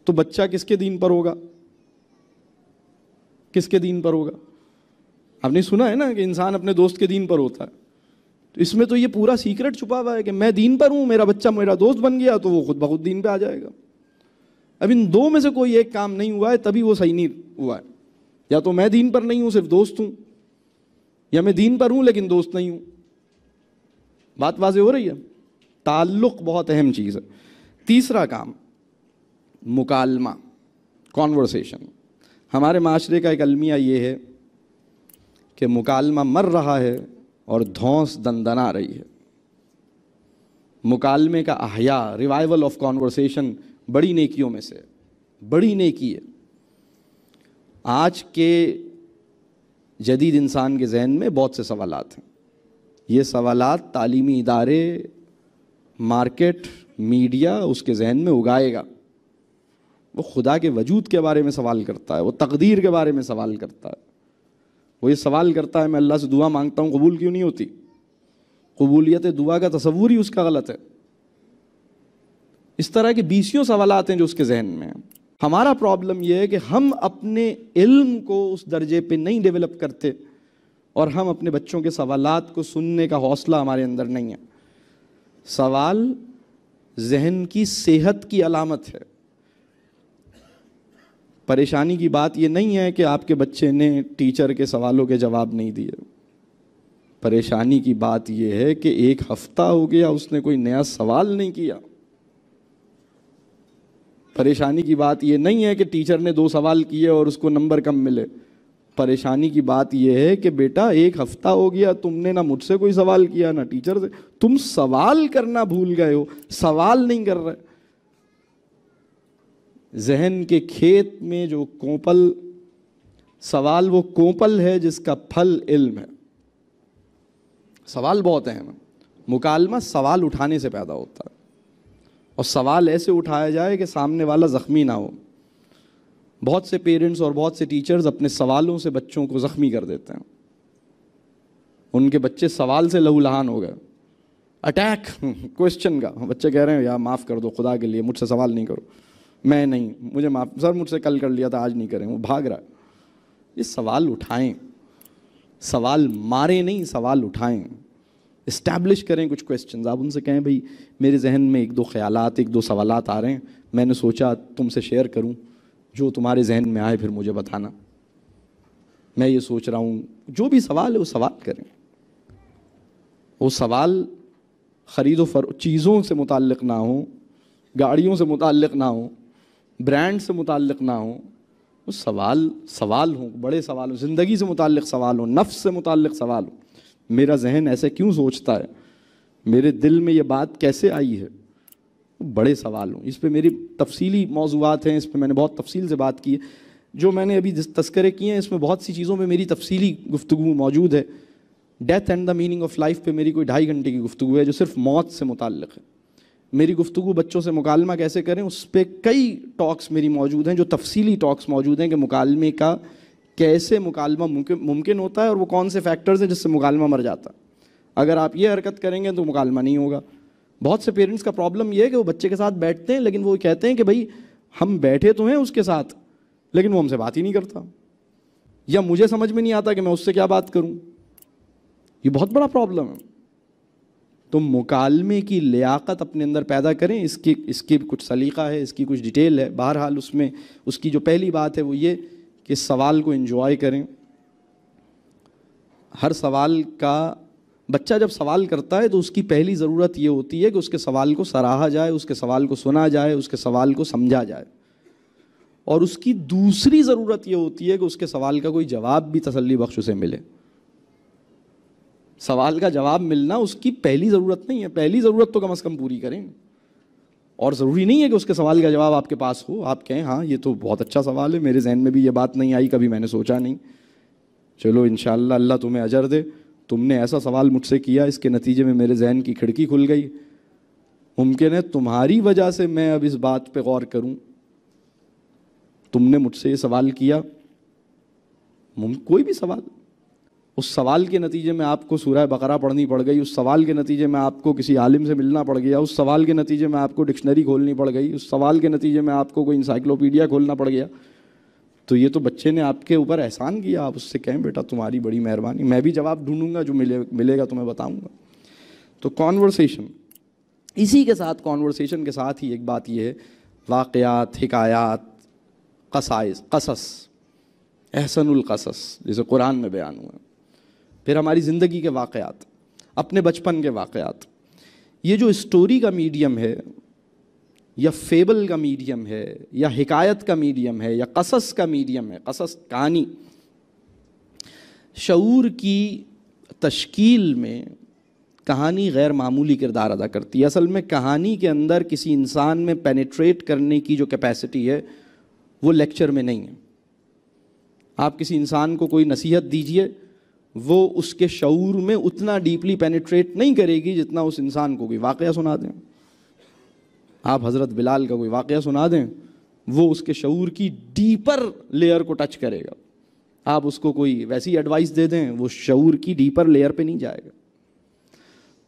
S1: تو بچہ کس کے دین پر ہوگا؟ کس کے دین پر ہوگا؟ آپ نے سنا ہے نا کہ انسان اپنے دوست کے دین پر ہوتا ہے، تو اس میں تو یہ پورا سیکرٹ چھپا ہوا ہے کہ میں دین پر ہوں، میرا بچہ میرا دوست بن گیا تو وہ خود بخود دین پہ آ جائے گا۔ اب ان 2 میں سے کوئی ایک کام نہیں ہوا ہے تبھی وہ صحیح نہیں ہوا ہے، یا تو میں دین پر نہیں ہوں صرف دوست ہوں، یا میں دین پر ہوں لیکن دوست نہیں ہوں۔ بات واضح ہو رہی ہے؟ تعلق بہت اہم چیز ہے۔ تیسرا کام، مکالمہ، کانورسیشن۔ ہمارے معاشرے کا ایک المیہ یہ ہے کہ مکالمہ مر رہا ہے اور دھونس دندنا رہی ہے۔ مکالمے کا احیاء، ریوائیول آف کانورسیشن بڑی نیکیوں میں سے بڑی نیکی ہے۔ آج کے جدید انسان کے ذہن میں بہت سے سوالات ہیں، یہ سوالات تعلیمی ادارے، مارکیٹ، میڈیا اس کے ذہن میں اگائے گا۔ وہ خدا کے وجود کے بارے میں سوال کرتا ہے، وہ تقدیر کے بارے میں سوال کرتا ہے، وہ یہ سوال کرتا ہے میں اللہ سے دعا مانگتا ہوں قبول کیوں نہیں ہوتی؟ قبولیت دعا کا تصور ہی اس کا غلط ہے۔ اس طرح کے 20 سوالات ہیں جو اس کے ذہن میں ہیں۔ ہمارا پرابلم یہ ہے کہ ہم اپنے علم کو اس درجے پہ نہیں ڈیولپ کرتے اور ہم اپنے بچوں کے سوالات کو سننے کا حوصلہ ہمارے اندر نہیں ہے۔ سوال ذہن کی صحت کی علامت ہے۔ پریشانی کی بات یہ نہیں ہے کہ آپ کے بچے نے ٹیچر کے سوالوں کے جواب نہیں دیے، پریشانی کی بات یہ ہے کہ ایک ہفتہ ہو گیا اس نے کوئی نیا سوال نہیں کیا۔ پریشانی کی بات یہ نہیں ہے کہ ٹیچر نے 2 سوال کیے اور اس کو نمبر کم ملے، پریشانی کی بات یہ ہے کہ بیٹا ایک ہفتہ ہو گیا تم نے نہ مجھ سے کوئی سوال کیا نہ ٹیچر سے، تم سوال کرنا بھول گئے ہو، سوال نہیں کر رہے۔ ذہن کے کھیت میں جو کوپل سوال، وہ کوپل ہے جس کا پھل علم ہے۔ سوال بہت اہم ہے۔ مکالمہ سوال اٹھانے سے پیدا ہوتا ہے، اور سوال ایسے اٹھایا جائے کہ سامنے والا زخمی نہ ہو۔ بہت سے پیرنٹس اور بہت سے ٹیچرز اپنے سوالوں سے بچوں کو زخمی کر دیتے ہیں۔ ان کے بچے سوال سے لہو لہان ہو گئے، اٹیک کوشچن کا۔ بچے کہہ رہے ہیں یا معاف کر دو خدا کے لیے، مجھ سے سوال نہیں کرو، میں نہیں، مجھے معاف، سر مجھ سے کل کر لیا تھا آج نہیں کریں، وہ بھاگ رہا ہے۔ یہ سوال اٹھائیں، سوال ماریں نہیں، سوال اٹھائیں، اسٹیبلش کریں کچھ کویسچنز۔ آپ ان سے کہیں بھئی میرے ذہن میں 1-2 خیالات، 1-2 سوالات آ رہے ہیں، میں نے سوچا تم سے شیئر کروں، جو تمہارے ذہن میں آئے پھر مجھے بتانا، میں یہ سوچ رہا ہوں۔ جو بھی سوال ہے وہ سوال کریں۔ وہ سوال خرید و فروخت چیزوں سے متعلق نہ ہوں، گاڑیوں سے متعلق نہ ہوں، برانڈ سے متعلق نہ ہوں، وہ سوال ہوں، بڑے سوال ہوں، زندگی سے متعلق سوال ہوں، نفس سے متعلق سوال ہوں۔ میرا ذہن ایسے کیوں سوچتا ہے، میرے دل میں یہ بات کیسے آئی ہے، بڑے سوال ہوں۔ اس پہ میری تفصیلی موضوعات ہیں، اس پہ میں نے بہت تفصیل سے بات کی ہے۔ جو میں نے ابھی تذکرے کیے ہیں اس میں بہت سی چیزوں پہ میری تفصیلی گفتگو موجود ہے۔ Death and the meaning of life پہ میری کوئی 2.5 گھنٹے کی گفتگو ہے جو صرف موت سے متعلق ہے۔ میری گفتگو بچوں سے مکالمہ کیسے کریں اس پہ کئی ٹاکس میری موجود ہیں، جو تفصیلی ٹاکس موجود ہیں کہ مکالمے کا کیسے مکالمہ ممکن ہوتا ہے، اور وہ کون سے فیکٹرز ہیں جس سے مکالمہ مر جاتا ہے۔ اگر آپ یہ حرکت کریں گے تو مکالمہ نہیں ہوگا۔ بہت سے پیرنٹس کا پرابلم یہ ہے کہ وہ بچے کے ساتھ بیٹھتے ہیں لیکن وہ کہتے ہیں کہ بھائی ہم بیٹھے تو ہیں اس کے ساتھ لیکن وہ ہم سے بات ہی نہیں کرتا، یا مجھے سمجھ میں نہیں آتا کہ میں اس سے کیا بات کروں۔ یہ بہت بڑا پرابلم ہے۔ تو مکالمے کی لیاقت اپنے اندر پیدا کریں۔ اس کی کچھ سلیقہ ہے، اس کی کچھ ڈیٹیل ہے۔ بہرحال اس میں اس کی جو پہلی بات ہے وہ یہ کہ سوال کو انجوائے کریں۔ ہر سوال کا بچہ جب سوال کرتا ہے تو اس کی پہلی ضرورت یہ ہوتی ہے کہ اس کے سوال کو سراہا جائے، اس کے سوال کو سنا جائے، اس کے سوال کو سمجھا جائے، اور اس کی دوسری ضرورت یہ ہوتی ہے کہ اس کے سوال کا کوئی جواب بھی تسلی بخش اسے ملے۔ سوال کا جواب ملنا اس کی پہلی ضرورت نہیں ہے، پہلی ضرورت تو کم از کم پوری کریں۔ اور ضروری نہیں ہے کہ اس کے سوال کا جواب آپ کے پاس ہو، آپ کہیں ہاں یہ تو بہت اچھا سوال ہے، میرے ذہن میں بھی یہ بات نہیں آئی، کبھی میں نے سوچا نہیں، چلو انشاءاللہ اللہ تمہیں اجر دے، تم نے ایسا سوال مجھ سے کیا، اس کے نتیجے میں میرے ذہن کی کھڑکی کھل گئی، ممکن ہے تمہاری وجہ سے میں اب اس بات پہ غور کروں، تم نے مجھ سے یہ سوال کیا، کوئی بھی سوال، اس سوال کے نتیجے میں آپ کو سورہ بقرہ پڑھنی پڑ گئی، اس سوال کے نتیجے میں آپ کو کسی عالم سے ملنا پڑ گیا، اس سوال کے نتیجے میں آپ کو ڈکشنری کھولنی پڑ گئی، اس سوال کے نتیجے میں آپ کو کوئی انسائکلوپیڈیا کھولنا پڑ گیا، تو یہ تو بچے نے آپ کے اوپر احسان کیا۔ آپ اس سے کہیں بیٹا تمہاری بڑی مہربانی، میں بھی جواب ڈھونڈوں گا، جو ملے گا تمہیں بتاؤں گا۔ تو کانورسیشن، اسی کے ساتھ کانورسیشن کے ساتھ ہی ایک بات یہ ہے، واقعات، حکایات، قصص، احسن القصص جیسے قرآن میں بیان ہوا، پھر ہماری زندگی کے واقعات، اپنے بچپن کے واقعات۔ یہ جو اسٹوری کا میڈیم ہے یا فیبل کا میڈیم ہے یا حکایت کا میڈیم ہے یا قصص کا میڈیم ہے، قصص کہانی، شعور کی تشکیل میں کہانی غیر معمولی کردار ادا کرتی ہے۔ اصل میں کہانی کے اندر کسی انسان میں پینیٹریٹ کرنے کی جو کیپیسٹی ہے وہ لیکچر میں نہیں ہے۔ آپ کسی انسان کو کوئی نصیحت دیجئے، وہ اس کے شعور میں اتنا ڈیپلی پینیٹریٹ نہیں کرے گی جتنا اس انسان کو کوئی واقعہ سنا دیں۔ آپ حضرت بلال کا کوئی واقعہ سنا دیں، وہ اس کے شعور کی ڈیپر لیئر کو ٹچ کرے گا۔ آپ اس کو کوئی ویسی ایڈوائس دے دیں، وہ شعور کی ڈیپر لیئر پہ نہیں جائے گا۔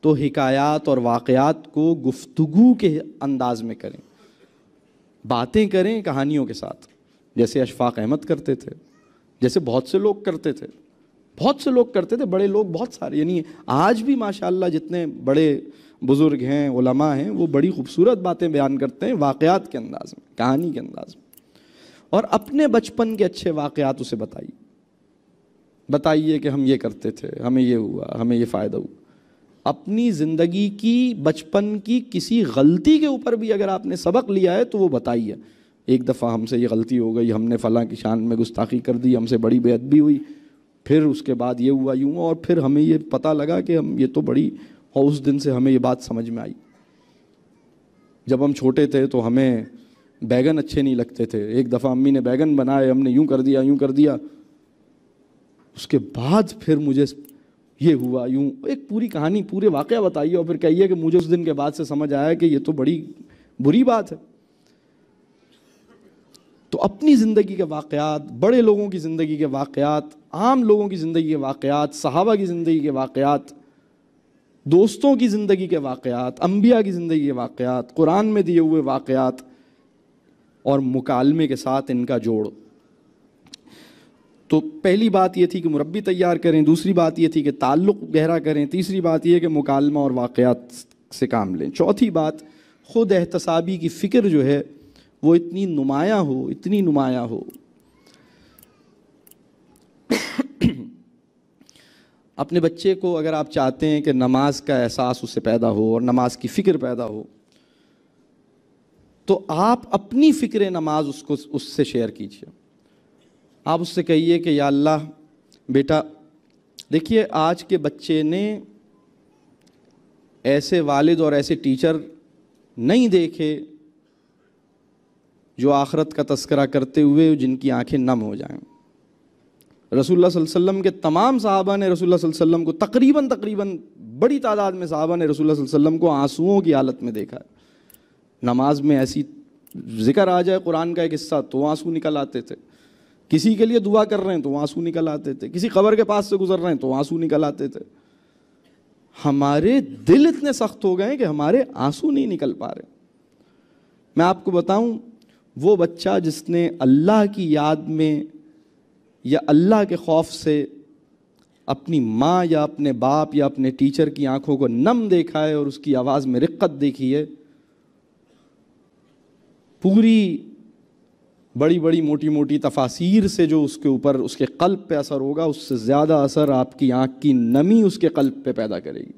S1: تو حکایات اور واقعات کو گفتگو کے انداز میں کریں، باتیں کریں کہانیوں کے ساتھ، جیسے اشفاق احمد کرتے تھے، جیسے بہت سے لوگ کرتے تھے۔ بہت سے لوگ کرتے تھے، بڑے لوگ بہت سارے، یعنی آج بھی ماشاءاللہ جتنے بڑے بزرگ ہیں، علماء ہیں، وہ بڑی خوبصورت باتیں بیان کرتے ہیں واقعات کے انداز میں، کہانی کے انداز میں، اور اپنے بچپن کے اچھے واقعات اسے بتائیے کہ ہم یہ کرتے تھے، ہمیں یہ ہوا، ہمیں یہ فائدہ ہوا۔ اپنی زندگی کی بچپن کی کسی غلطی کے اوپر بھی اگر آپ نے سبق لیا ہے تو وہ بتائیے، ایک دفعہ ہم سے یہ غلطی ہو گئی، ہم نے فلاں کی شان میں گستاخی کر دی، ہم سے بڑی بے ادبی ہوئی، پھر اس کے بعد یہ ہوا یوں، اور پھر ہمیں یہ پتہ لگا کہ ہم یہ تو بڑی، اور اس دن سے ہمیں یہ بات سمجھ میں آئی۔ جب ہم چھوٹے تھے تو ہمیں بیگن اچھے نہیں لگتے تھے، ایک دفعہ امی نے بیگن بنائے، ہم نے یوں کر دیا، یوں کر دیا، اس کے بعد پھر مجھے یہ ہوا یوں، ایک پوری کہانی، پورے واقعہ بتائیے، اور پھر کہیے کہ مجھے اس دن کے بعد سے سمجھ آیا کہ یہ تو بڑی بری بات ہے۔ تو اپنی زندگی کے واقعات، بڑے لوگوں کی زندگی کے واقعات، عام لوگوں کی زندگی کے واقعات، صحابہ کی زندگی کے واقعات، دوستوں کی زندگی کے واقعات، انبیاء کی زندگی کے واقعات، قرآن میں دیے ہوئے واقعات، اور مکالمے کے ساتھ ان کا جوڑ۔ تو پہلی بات یہ تھی کہ مربی تیار کریں، دوسری بات یہ تھی کہ تعلق گہرا کریں، تیسری بات یہ کہ مکالمہ اور واقعات سے کام لیں، چوتھی بات خود احتسابی کی فکر جو ہے وہ اتنی نمایاں ہو، اتنی نمایاں ہو۔ اپنے بچے کو اگر آپ چاہتے ہیں کہ نماز کا احساس اس سے پیدا ہو اور نماز کی فکر پیدا ہو، تو آپ اپنی فکر نماز اس سے شیئر کیجیے۔ آپ اس سے کہیے کہ یا اللہ بیٹا، دیکھیے آج کے بچے نے ایسے والد اور ایسے ٹیچر نہیں دیکھے جو آخرت کا تذکرہ کرتے ہوئے جن کی آنکھیں نم ہو جائیں۔ رسول اللہ صلی اللہ علیہ وسلم کے تمام صحابہ نے رسول اللہ صلی اللہ علیہ وسلم کو تقریباً بڑی تعداد میں صحابہ نے رسول اللہ صلی اللہ علیہ وسلم کو آنسوؤں کی حالت میں دیکھا ہے۔ نماز میں ایسی ذکر آ جائے قرآن کا ایک حصہ تو آنسو نکل آتے تھے، کسی کے لیے دعا کر رہے ہیں تو آنسو نکل آتے تھے، کسی قبر کے پاس سے گزر رہے ہیں تو آنسو نکل آتے تھے۔ ہمارے دل اتنے سخت ہو گئے کہ ہمارے آنسو نہیں نکل پا رہے۔ میں آپ کو بتاؤں، وہ بچہ جس نے اللہ کی یاد میں یا اللہ کے خوف سے اپنی ماں یا اپنے باپ یا اپنے ٹیچر کی آنکھوں کو نم دیکھا ہے اور اس کی آواز میں رقت دیکھی ہے، پوری بڑی بڑی موٹی موٹی تفاسیر سے جو اس کے اوپر اس کے قلب پہ اثر ہوگا، اس سے زیادہ اثر آپ کی آنکھ کی نمی اس کے قلب پہ پیدا کرے گی،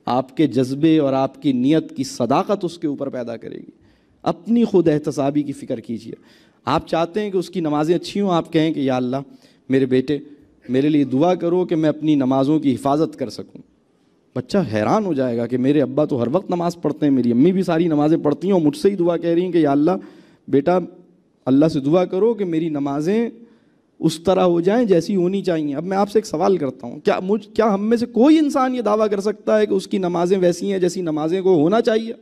S1: آپ کے جذبے اور آپ کی نیت کی صداقت اس کے اوپر پیدا کرے گی۔ اپنی خود احتسابی کی فکر کیجیے۔ آپ چاہتے ہیں کہ اس کی نمازیں اچھی ہوں، آپ کہیں کہ یا اللہ میرے بیٹے میرے لیے دعا کرو کہ میں اپنی نمازوں کی حفاظت کر سکوں۔ بچہ حیران ہو جائے گا کہ میرے ابا تو ہر وقت نماز پڑھتے ہیں، میری امی بھی ساری نمازیں پڑھتی ہیں اور مجھ سے ہی دعا کہہ رہی ہیں کہ یا اللہ بیٹا اللہ سے دعا کرو کہ میری نمازیں اس طرح ہو جائیں جیسی ہونی چاہیے۔ اب میں آپ سے ایک سوال کرتا ہوں، کیا ہم میں سے کوئی انسان یہ دعویٰ کر سکتا ہے کہ اس کی نمازیں ویسی ہیں جیسی نمازیں کو ہونا چاہیے؟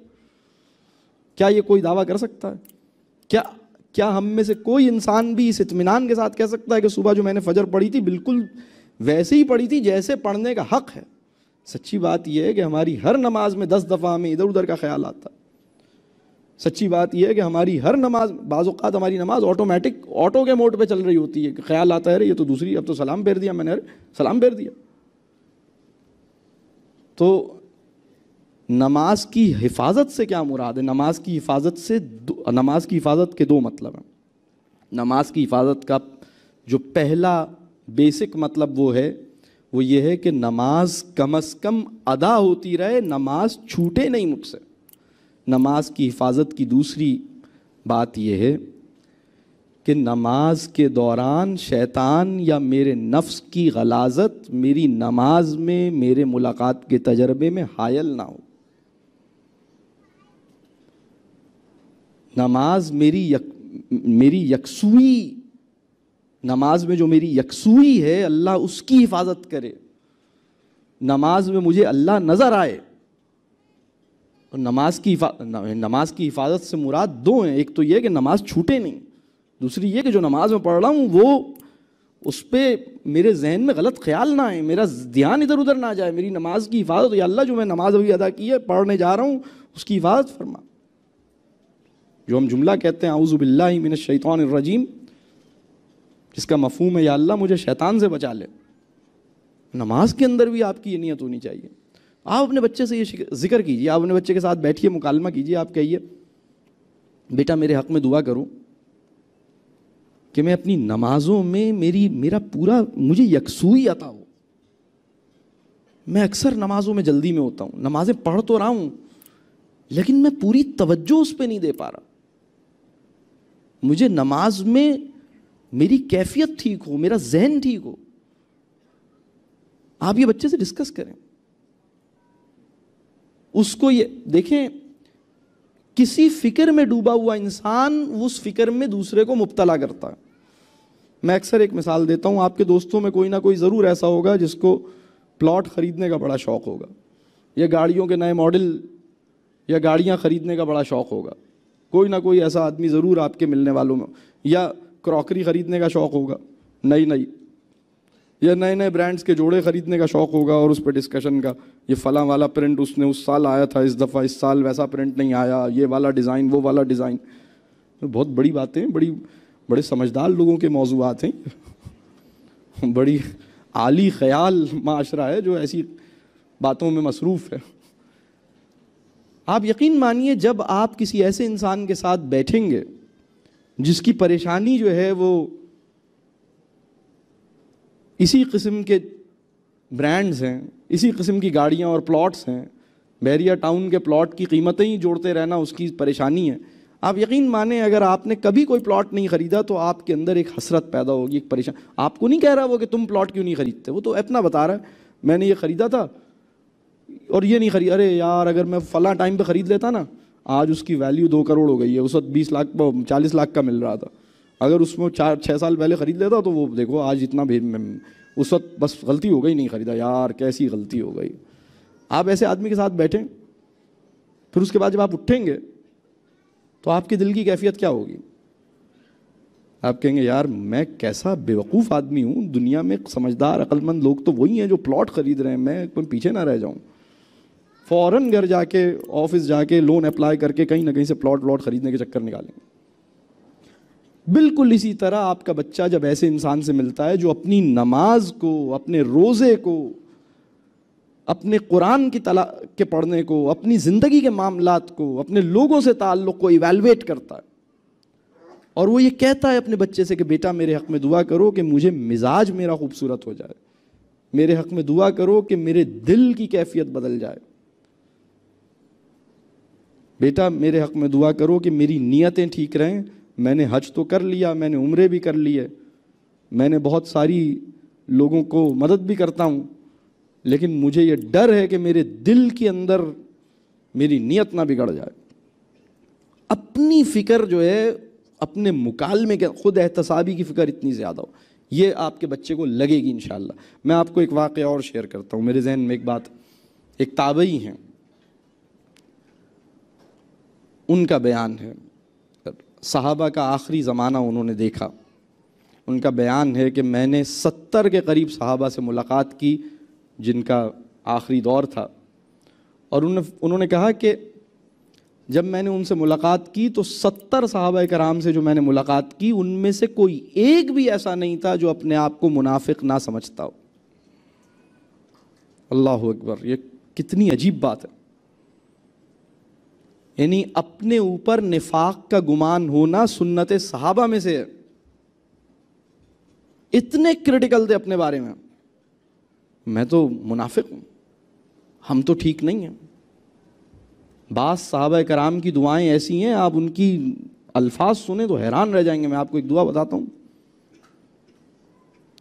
S1: کیا یہ کوئی دعویٰ کر سکتا ہے؟ کیا ہم میں سے کوئی انسان بھی اس اطمینان کے ساتھ کہہ سکتا ہے کہ صبح جو میں نے فجر پڑھی تھی بالکل ویسے ہی پڑھی تھی جیسے پڑھنے کا حق ہے؟ سچی بات یہ ہے کہ ہماری ہر نماز میں 10 دفعہ ہمیں ادھر ادھر کا خیال آتا ہے۔ سچی بات یہ ہے کہ ہماری ہر نماز، بعض اوقات ہماری نماز آٹومیٹک آٹو کے موڈ پہ چل رہی ہوتی ہے، کہ خیال آتا ہے یہ تو دوسری، اب تو سلام پھیر دیا میں نے، سلام پھیر دیا۔ تو نماز کی حفاظت سے کیا مراد ہے؟ نماز کی حفاظت کے دو مطلب ہیں۔ نماز کی حفاظت کا جو پہلا بیسک مطلب وہ یہ ہے کہ نماز کم از کم ادا ہوتی رہے، نماز چھوٹے نہیں مجھ سے۔ نماز کی حفاظت کی دوسری بات یہ ہے کہ نماز کے دوران شیطان یا میرے نفس کی غلاظت میری نماز میں، میرے ملاقات کے تجربے میں حائل نہ ہو۔ نماز میری یکسوئی، نماز میں جو میری یکسوئی ہے اللہ اس کی حفاظت کرے، نماز میں مجھے اللہ نظر آئے۔ اور نماز کی حفاظت سے مراد دو ہیں، ایک تو یہ کہ نماز چھوٹے نہیں، دوسری یہ کہ جو نماز میں پڑھ رہا ہوں وہ اس پہ میرے ذہن میں غلط خیال نہ آئے، میرا دھیان ادھر ادھر نہ جائے۔ میری نماز کی حفاظت، یا اللہ جو میں نماز ابھی ادا کی ہے، پڑھنے جا رہا ہوں، اس کی حفاظت فرما۔ جو ہم جملہ کہتے ہیں اعوذ باللہ من الشیطان الرجیم، جس کا مفہوم ہے یا اللہ مجھے شیطان سے بچا لے، نماز کے اندر بھی آپ کی یہ نیت ہونی چاہیے. آپ اپنے بچے سے یہ ذکر کیجیے, آپ اپنے بچے کے ساتھ بیٹھیے, مکالمہ کیجیے, آپ کہیے بیٹا میرے حق میں دعا کرو کہ میں اپنی نمازوں میں میرا پورا مجھے یکسوئی عطا ہو. میں اکثر نمازوں میں جلدی میں ہوتا ہوں, نمازیں پڑھ تو رہا ہوں لیکن میں پوری توجہ اس پہ نہیں دے پا رہا. مجھے نماز میں میری کیفیت ٹھیک ہو, میرا ذہن ٹھیک ہو. آپ یہ بچے سے ڈسکس کریں. اس کو یہ دیکھیں, کسی فکر میں ڈوبا ہوا انسان اس فکر میں دوسرے کو مبتلا کرتا ہے. میں اکثر ایک مثال دیتا ہوں, آپ کے دوستوں میں کوئی نہ کوئی ضرور ایسا ہوگا جس کو پلاٹ خریدنے کا بڑا شوق ہوگا, یا گاڑیوں کے نئے ماڈل یا گاڑیاں خریدنے کا بڑا شوق ہوگا. کوئی نہ کوئی ایسا آدمی ضرور آپ کے ملنے والوں میں, یا کراکری خریدنے کا شوق ہوگا نئی, یا نئے نئے برانڈز کے جوڑے خریدنے کا شوق ہوگا, اور اس پہ ڈسکشن کا یہ فلاں والا پرنٹ اس نے اس سال آیا تھا, اس دفعہ اس سال ویسا پرنٹ نہیں آیا, یہ والا ڈیزائن وہ والا ڈیزائن. بہت بڑی باتیں, بڑے سمجھدار لوگوں کے موضوعات ہیں. بڑی عالی خیال معاشرہ ہے جو ایسی باتوں میں مصروف ہے. آپ یقین مانیے جب آپ کسی ایسے انسان کے ساتھ بیٹھیں گے جس کی پریشانی جو ہے وہ اسی قسم کے برانڈز ہیں, اسی قسم کی گاڑیاں اور پلاٹس ہیں, بحریہ ٹاؤن کے پلاٹ کی قیمتیں ہی جوڑتے رہنا اس کی پریشانی ہے. آپ یقین مانیں اگر آپ نے کبھی کوئی پلاٹ نہیں خریدا تو آپ کے اندر ایک حسرت پیدا ہوگی, ایک پریشان. آپ کو نہیں کہہ رہا وہ کہ تم پلاٹ کیوں نہیں خریدتے, وہ تو اپنا بتا رہا ہے میں نے یہ خریدا تھا اور یہ نہیں خرید, ارے یار اگر میں فلاں ٹائم پہ خرید لیتا نا آج اس کی ویلیو 2 کروڑ ہو گئی ہے, اس وقت 20 لاکھ 40 لاکھ کا مل رہا تھا. اگر اس میں 4-6 سال پہلے خرید لیتا تو وہ دیکھو آج اتنا اس وقت بس غلطی ہو گئی نہیں خریدا, یار کیسی غلطی ہو گئی. آپ ایسے آدمی کے ساتھ بیٹھیں, پھر اس کے بعد جب آپ اٹھیں گے تو آپ کے دل کی کیفیت کیا ہوگی؟ آپ کہیں گے یار میں کیسا بیوقوف آدمی ہوں, دنیا میں سمجھدار عقل مند لوگ تو وہی ہیں جو پلاٹ خرید رہے ہیں, میں کوئی پیچھے نہ رہ جاؤں. فوراً گھر جا کے آفس جا کے لون اپلائی کر کے کہیں نہ کہیں سے پلاٹ خریدنے کے چکر نکالیں گے. بالکل اسی طرح آپ کا بچہ جب ایسے انسان سے ملتا ہے جو اپنی نماز کو, اپنے روزے کو, اپنے قرآن کے پڑھنے کو, اپنی زندگی کے معاملات کو, اپنے لوگوں سے تعلق کو ایویلویٹ کرتا ہے, اور وہ یہ کہتا ہے اپنے بچے سے کہ بیٹا میرے حق میں دعا کرو کہ مجھے مزاج میرا خوبصورت ہو جائے, میرے حق میں دعا کرو کہ میرے دل کی کیفیت بدل جائے, بیٹا میرے حق میں دعا کرو کہ میری نیتیں ٹھیک رہیں. میں نے حج تو کر لیا, میں نے عمرے بھی کر لیے, میں نے بہت ساری لوگوں کو مدد بھی کرتا ہوں, لیکن مجھے یہ ڈر ہے کہ میرے دل کے اندر میری نیت نہ بگڑ جائے. اپنی فکر جو ہے اپنے مکالمے کے, خود احتسابی کی فکر اتنی زیادہ ہو, یہ آپ کے بچے کو لگے گی انشاءاللہ. میں آپ کو ایک واقعہ اور شیئر کرتا ہوں, میرے ذہن میں ایک بات, ایک تابعی ہیں, ان کا بیان ہے, صحابہ کا آخری زمانہ انہوں نے دیکھا. ان کا بیان ہے کہ میں نے 70 کے قریب صحابہ سے ملاقات کی جن کا آخری دور تھا, اور انہوں نے کہا کہ جب میں نے ان سے ملاقات کی تو 70 صحابہ کرام سے جو میں نے ملاقات کی ان میں سے کوئی ایک بھی ایسا نہیں تھا جو اپنے آپ کو منافق نہ سمجھتا ہو. اللہ اکبر, یہ کتنی عجیب بات ہے. یعنی اپنے اوپر نفاق کا گمان ہونا سنت صحابہ میں سے ہے. اتنے کرٹیکل تھے اپنے بارے میں تو منافق ہوں, ہم تو ٹھیک نہیں ہیں. بعض صحابہ کرام کی دعائیں ایسی ہیں آپ ان کی الفاظ سنیں تو حیران رہ جائیں گے. میں آپ کو ایک دعا بتاتا ہوں,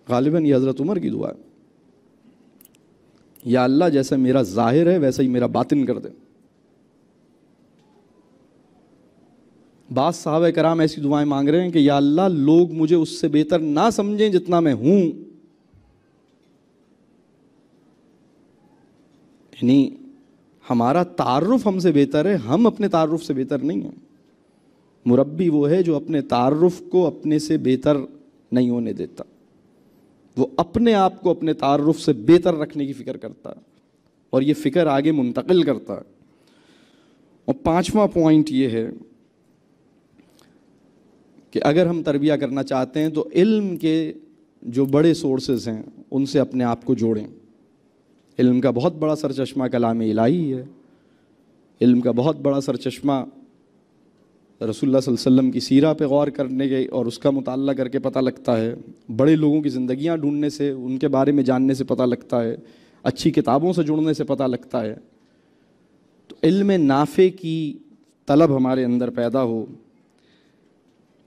S1: غالباً یہ حضرت عمر کی دعا ہے, یا اللہ جیسا میرا ظاہر ہے ویسا ہی میرا باطن کر دے. بعض صحابہ کرام ایسی دعائیں مانگ رہے ہیں کہ یا اللہ لوگ مجھے اس سے بہتر نہ سمجھیں جتنا میں ہوں. یعنی ہمارا تعارف ہم سے بہتر ہے, ہم اپنے تعارف سے بہتر نہیں ہیں. مربی وہ ہے جو اپنے تعارف کو اپنے سے بہتر نہیں ہونے دیتا, وہ اپنے آپ کو اپنے تعارف سے بہتر رکھنے کی فکر کرتا ہے اور یہ فکر آگے منتقل کرتا ہے. اور 5واں پوائنٹ یہ ہے کہ اگر ہم تربیہ کرنا چاہتے ہیں تو علم کے جو بڑے سورسز ہیں ان سے اپنے آپ کو جوڑیں. علم کا بہت بڑا سرچشمہ کلام الہی ہے، علم کا بہت بڑا سرچشمہ رسول اللہ صلی اللہ علیہ وسلم کی سیرہ پہ غور کرنے کے اور اس کا مطالعہ کر کے پتہ لگتا ہے، بڑے لوگوں کی زندگیاں ڈھونڈنے سے، ان کے بارے میں جاننے سے پتہ لگتا ہے، اچھی کتابوں سے جڑنے سے پتہ لگتا ہے۔ تو علم نافع کی طلب ہمارے اندر پیدا ہو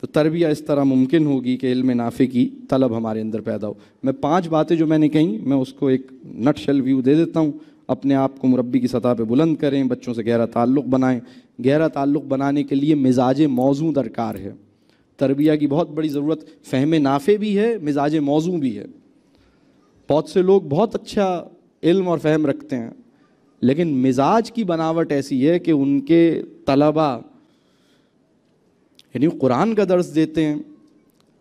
S1: تو تربیہ اس طرح ممکن ہوگی کہ علم نافع کی طلب ہمارے اندر پیدا ہو۔ میں 5 باتیں جو میں نے کہیں، میں اس کو ایک نٹ شیل ویو دے دیتا ہوں۔ اپنے آپ کو مربی کی سطح پہ بلند کریں، بچوں سے گہرا تعلق بنائیں۔ گہرا تعلق بنانے کے لیے مزاج موضوع درکار ہے۔ تربیہ کی بہت بڑی ضرورت فہم نافع بھی ہے، مزاج موضوع بھی ہے۔ بہت سے لوگ بہت اچھا علم اور فہم رکھتے ہیں، لیکن مزاج کی بناوٹ ایسی ہے کہ ان کے طلبہ یعنی قرآن کا درس دیتے ہیں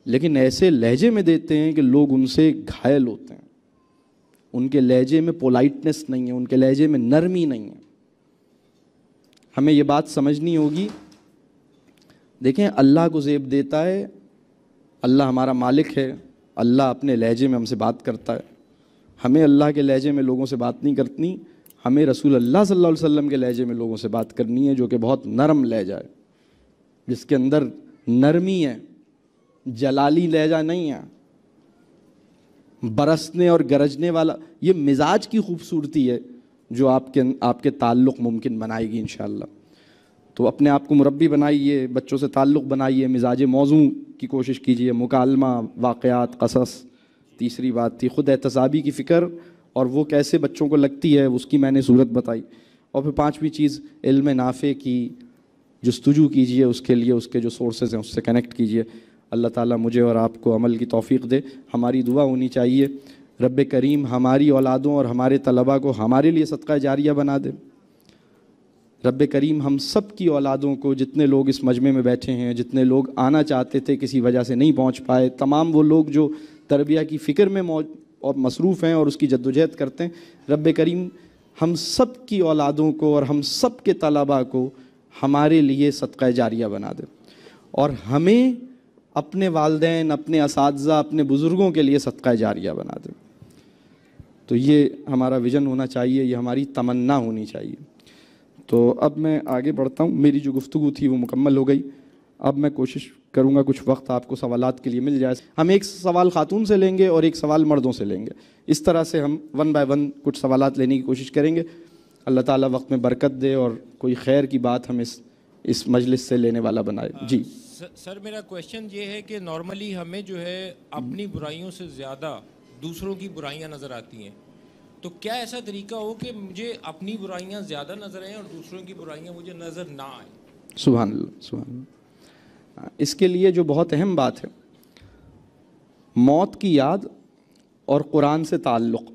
S1: لیکن ایسے لہجے میں دیتے ہیں کہ لوگ ان سے گھائل ہوتے ہیں۔ ان کے لہجے میں پولائٹنس نہیں ہے، ان کے لہجے میں نرمی نہیں ہے۔ ہمیں یہ بات سمجھنی ہوگی۔ دیکھیں، اللہ کو زیب دیتا ہے، اللہ ہمارا مالک ہے، اللہ اپنے لہجے میں ہم سے بات کرتا ہے۔ ہمیں اللہ کے لہجے میں لوگوں سے بات نہیں کرنی، ہمیں رسول اللہ صلی اللہ علیہ وسلم کے لہجے میں لوگوں سے بات کرنی ہے، جو کہ بہت نرم لہجہ ہے، جس کے اندر نرمی ہے، جلالی لہجہ نہیں ہے، برسنے اور گرجنے والا۔ یہ مزاج کی خوبصورتی ہے جو آپ کے تعلق ممکن بنائے گی انشاءاللہ۔ تو اپنے آپ کو مربی بنائیے، بچوں سے تعلق بنائیے، مزاج موضوع کی کوشش کیجیے، مکالمہ، واقعات، قصص۔ تیسری بات تھی خود احتسابی کی فکر، اور وہ کیسے بچوں کو لگتی ہے اس کی میں نے صورت بتائی۔ اور پھر 5ویں چیز علم نافع کی جستجو کیجیے، اس کے لیے اس کے جو سورسز ہیں اس سے کنیکٹ کیجیے۔ اللہ تعالیٰ مجھے اور آپ کو عمل کی توفیق دے۔ ہماری دعا ہونی چاہیے رب کریم ہماری اولادوں اور ہمارے طلباء کو ہمارے لیے صدقہ جاریہ بنا دے۔ رب کریم ہم سب کی اولادوں کو، جتنے لوگ اس مجمع میں بیٹھے ہیں، جتنے لوگ آنا چاہتے تھے کسی وجہ سے نہیں پہنچ پائے، تمام وہ لوگ جو تربیہ کی فکر میں اور مصروف ہیں اور اس کی جدوجہد کرتے ہیں، رب کریم ہم سب کی اولادوں کو اور ہم سب کے طلباء کو ہمارے لیے صدقہ جاریہ بنا دے، اور ہمیں اپنے والدین، اپنے اساتذہ، اپنے بزرگوں کے لیے صدقہ جاریہ بنا دے۔ تو یہ ہمارا ویژن ہونا چاہیے، یہ ہماری تمنا ہونی چاہیے۔ تو اب میں آگے بڑھتا ہوں، میری جو گفتگو تھی وہ مکمل ہو گئی۔ اب میں کوشش کروں گا کچھ وقت آپ کو سوالات کے لیے مل جائے۔ ہم ایک سوال خاتون سے لیں گے اور ایک سوال مردوں سے لیں گے، اس طرح سے ہم 1 بائی 1 کچھ سوالات لینے کی کوشش کریں گے۔ اللہ تعالیٰ وقت میں برکت دے اور کوئی خیر کی بات ہم اس مجلس سے لینے والا بنائے۔ جی
S2: سر، میرا کویشچن یہ ہے کہ نارملی ہمیں جو ہے اپنی برائیوں سے زیادہ دوسروں کی برائیاں نظر آتی ہیں، تو کیا ایسا طریقہ ہو کہ مجھے اپنی برائیاں زیادہ نظر آئیں اور دوسروں کی برائیاں مجھے نظر نہ آئیں؟
S1: سبحان اللہ، سبحان اللہ۔ اس کے لیے جو بہت اہم بات ہے، موت کی یاد اور قرآن سے تعلق،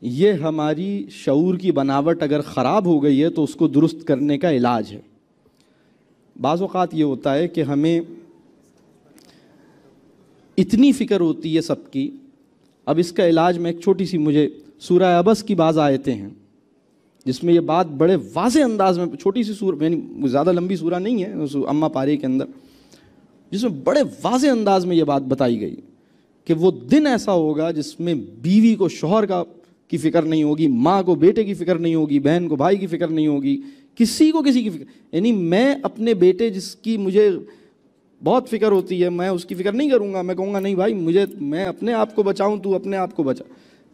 S1: یہ ہماری شعور کی بناوٹ اگر خراب ہو گئی ہے تو اس کو درست کرنے کا علاج ہے۔ بعض اوقات یہ ہوتا ہے کہ ہمیں اتنی فکر ہوتی ہے سب کی۔ اب اس کا علاج میں ایک چھوٹی سی، مجھے سورہ عبس کی بعض آیتیں ہیں جس میں یہ بات بڑے واضح انداز میں، چھوٹی سی سورہ، یعنی زیادہ لمبی سورہ نہیں ہے، اما پارے کے اندر، جس میں بڑے واضح انداز میں یہ بات بتائی گئی کہ وہ دن ایسا ہوگا جس میں بیوی کو شوہر کی فکر نہیں ہوگی، ماں کو بیٹے کی فکر نہیں ہوگی، بہن کو بھائی کی فکر نہیں ہوگی، کسی کو کسی کی فکر، یعنی میں اپنے بیٹے جس کی مجھے بہت فکر ہوتی ہے، میں اس کی فکر نہیں کروں گا، میں کہوں گا نہیں بھائی میں اپنے آپ کو بچاؤں، تو اپنے آپ کو بچا۔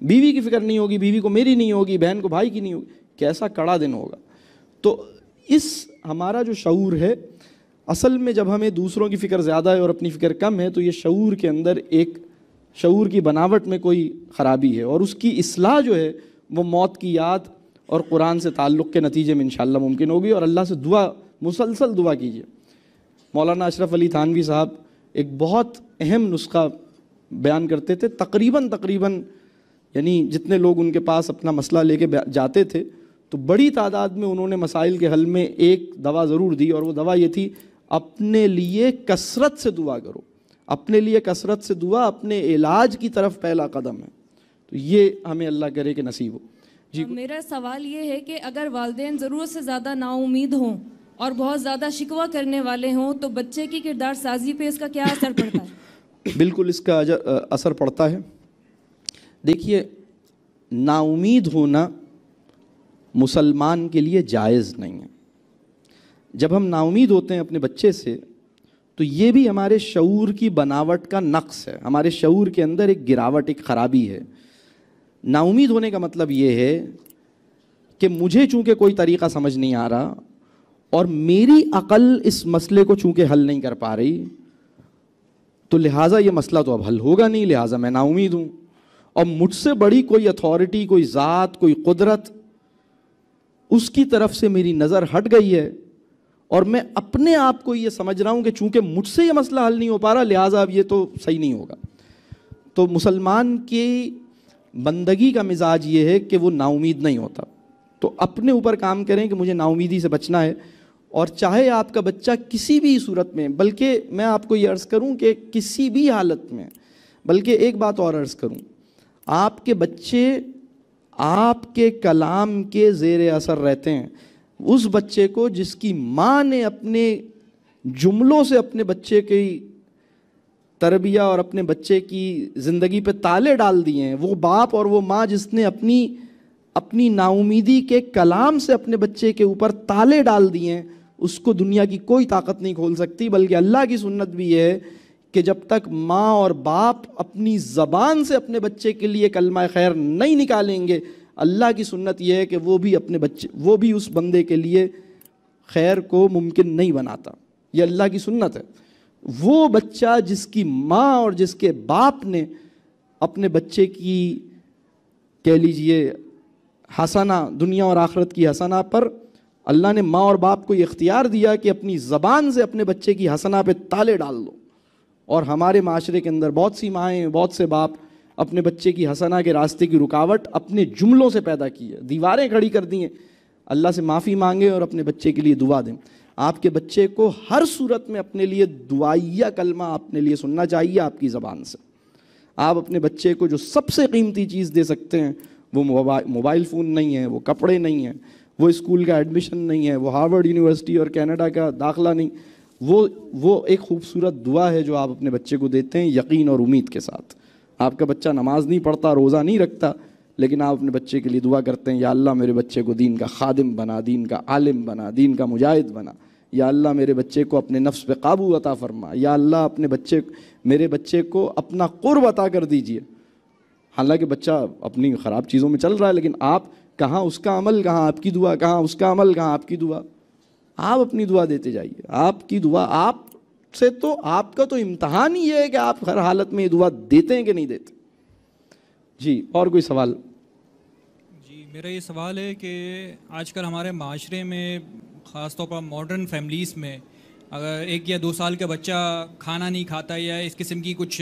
S1: بیوی کی فکر نہیں ہوگی، بیوی کو میری نہیں ہوگی، بہن کو بھائی کی نہیں ہوگی، کیسا کڑا دن ہوگا۔ تو ہمارا جو شعور ہے، اصل میں جب ہمیں دوسروں کی فکر زیادہ ہے اور اپنی فکر کم ہے، تو یہ شعور کے اندر ایک شعور کی بناوٹ میں کوئی خرابی ہے، اور اس کی اصلاح جو ہے وہ موت کی یاد اور قرآن سے تعلق کے نتیجے میں انشاءاللہ ممکن ہوگی۔ اور اللہ سے مسلسل دعا کیجیے۔ مولانا اشرف علی تھانوی صاحب ایک بہت اہم نسخہ بیان کرتے تھے، تقریباً یعنی جتنے لوگ ان کے پاس اپنا مسئلہ لے کے جاتے تھے تو بڑی تعداد میں انہوں نے مسائل کے حل میں ایک دوا ضرور دی، اور وہ دوا یہ تھی، اپنے لیے کثرت سے دعا کرو۔ اپنے لیے کثرت سے دعا اپنے علاج کی طرف پہلا قدم ہے۔ تو یہ ہمیں اللہ کرے کہ نصیب ہو۔ جی
S3: میرا سوال یہ ہے کہ اگر والدین ضرورت سے زیادہ نا امید ہوں اور بہت زیادہ شکوہ کرنے والے ہوں تو بچے کی کردار سازی پہ اس کا کیا اثر پڑتا ہے؟
S1: بالکل اس کا اثر پڑتا ہے۔ دیکھیے، نا امید ہونا مسلمان کے لیے جائز نہیں ہے. جب ہم نا امید ہوتے ہیں اپنے بچے سے تو یہ بھی ہمارے شعور کی بناوٹ کا نقص ہے, ہمارے شعور کے اندر ایک گراوٹ, ایک خرابی ہے. نا امید ہونے کا مطلب یہ ہے کہ مجھے چونکہ کوئی طریقہ سمجھ نہیں آ رہا اور میری عقل اس مسئلے کو چونکہ حل نہیں کر پا رہی, تو لہٰذا یہ مسئلہ تو اب حل ہوگا نہیں, لہٰذا میں نا امید ہوں. اور مجھ سے بڑی کوئی اتھارٹی, کوئی ذات, کوئی قدرت, اس کی طرف سے میری نظر ہٹ گئی ہے اور میں اپنے آپ کو یہ سمجھ رہا ہوں کہ چونکہ مجھ سے یہ مسئلہ حل نہیں ہو پا رہا لہٰذا اب یہ تو صحیح نہیں ہوگا. تو مسلمان کی بندگی کا مزاج یہ ہے کہ وہ نا امید نہیں ہوتا. تو اپنے اوپر کام کریں کہ مجھے نا امیدی سے بچنا ہے. اور چاہے آپ کا بچہ کسی بھی صورت میں, بلکہ میں آپ کو یہ عرض کروں کہ کسی بھی حالت میں, بلکہ ایک بات اور عرض کروں, آپ کے بچے آپ کے کلام کے زیر اثر رہتے ہیں. اس بچے کو جس کی ماں نے اپنے جملوں سے اپنے بچے کی تربیہ اور اپنے بچے کی زندگی پہ تالے ڈال دیے ہیں, وہ باپ اور وہ ماں جس نے اپنی نا امیدی کے کلام سے اپنے بچے کے اوپر تالے ڈال دیے ہیں, اس کو دنیا کی کوئی طاقت نہیں کھول سکتی. بلکہ اللہ کی سنت بھی یہ ہے کہ جب تک ماں اور باپ اپنی زبان سے اپنے بچے کے لیے کلمہ خیر نہیں نکالیں گے, اللہ کی سنت یہ ہے کہ وہ بھی اس بندے کے لیے خیر کو ممکن نہیں بناتا. یہ اللہ کی سنت ہے. وہ بچہ جس کی ماں اور جس کے باپ نے اپنے بچے کی کہہ لیجئے حسنہ, دنیا اور آخرت کی حسنہ پر, اللہ نے ماں اور باپ کو یہ اختیار دیا کہ اپنی زبان سے اپنے بچے کی حسنہ پہ تالے ڈال دو. اور ہمارے معاشرے کے اندر بہت سی مائیں, بہت سے باپ اپنے بچے کی حسنہ کے راستے کی رکاوٹ اپنے جملوں سے پیدا کی ہے, دیواریں کھڑی کر دی ہیں. اللہ سے معافی مانگیں اور اپنے بچے کے لیے دعا دیں. آپ کے بچے کو ہر صورت میں اپنے لیے دعائیہ کلمہ اپنے لیے سننا چاہیے آپ کی زبان سے. آپ اپنے بچے کو جو سب سے قیمتی چیز دے سکتے ہیں وہ موبائل فون نہیں ہے, وہ کپڑے نہیں ہیں, وہ اسکول کا ایڈمیشن نہیں ہے, وہ ہارورڈ یونیورسٹی اور کینیڈا کا داخلہ نہیں, وہ ایک خوبصورت دعا ہے جو آپ اپنے بچے کو دیتے ہیں یقین اور امید کے ساتھ. آپ کا بچہ نماز نہیں پڑھتا, روزہ نہیں رکھتا, لیکن آپ اپنے بچے کے لیے دعا کرتے ہیں, یا اللہ میرے بچے کو دین کا خادم بنا, دین کا عالم بنا, دین کا مجاہد بنا. یا اللہ میرے بچے کو اپنے نفس پہ قابو عطا فرما. یا اللہ میرے بچے کو اپنا قرب عطا کر دیجئے. حالانکہ بچہ اپنی خراب چیزوں میں چل رہا ہے, لیکن آپ کہاں اس کا عمل, کہاں آپ کی دعا, کہاں اس کا عمل, کہاں آپ کی دعا. آپ اپنی دعا دیتے جائیے. آپ کی دعا, آپ سے تو آپ کا تو امتحان ہی ہے کہ آپ ہر حالت میں یہ دعا دیتے ہیں کہ نہیں دیتے. جی اور کوئی سوال؟
S4: جی میرا یہ سوال ہے کہ آج کل ہمارے معاشرے میں خاص طور پر ماڈرن فیملیز میں اگر 1 یا 2 سال کا بچہ کھانا نہیں کھاتا یا اس قسم کی کچھ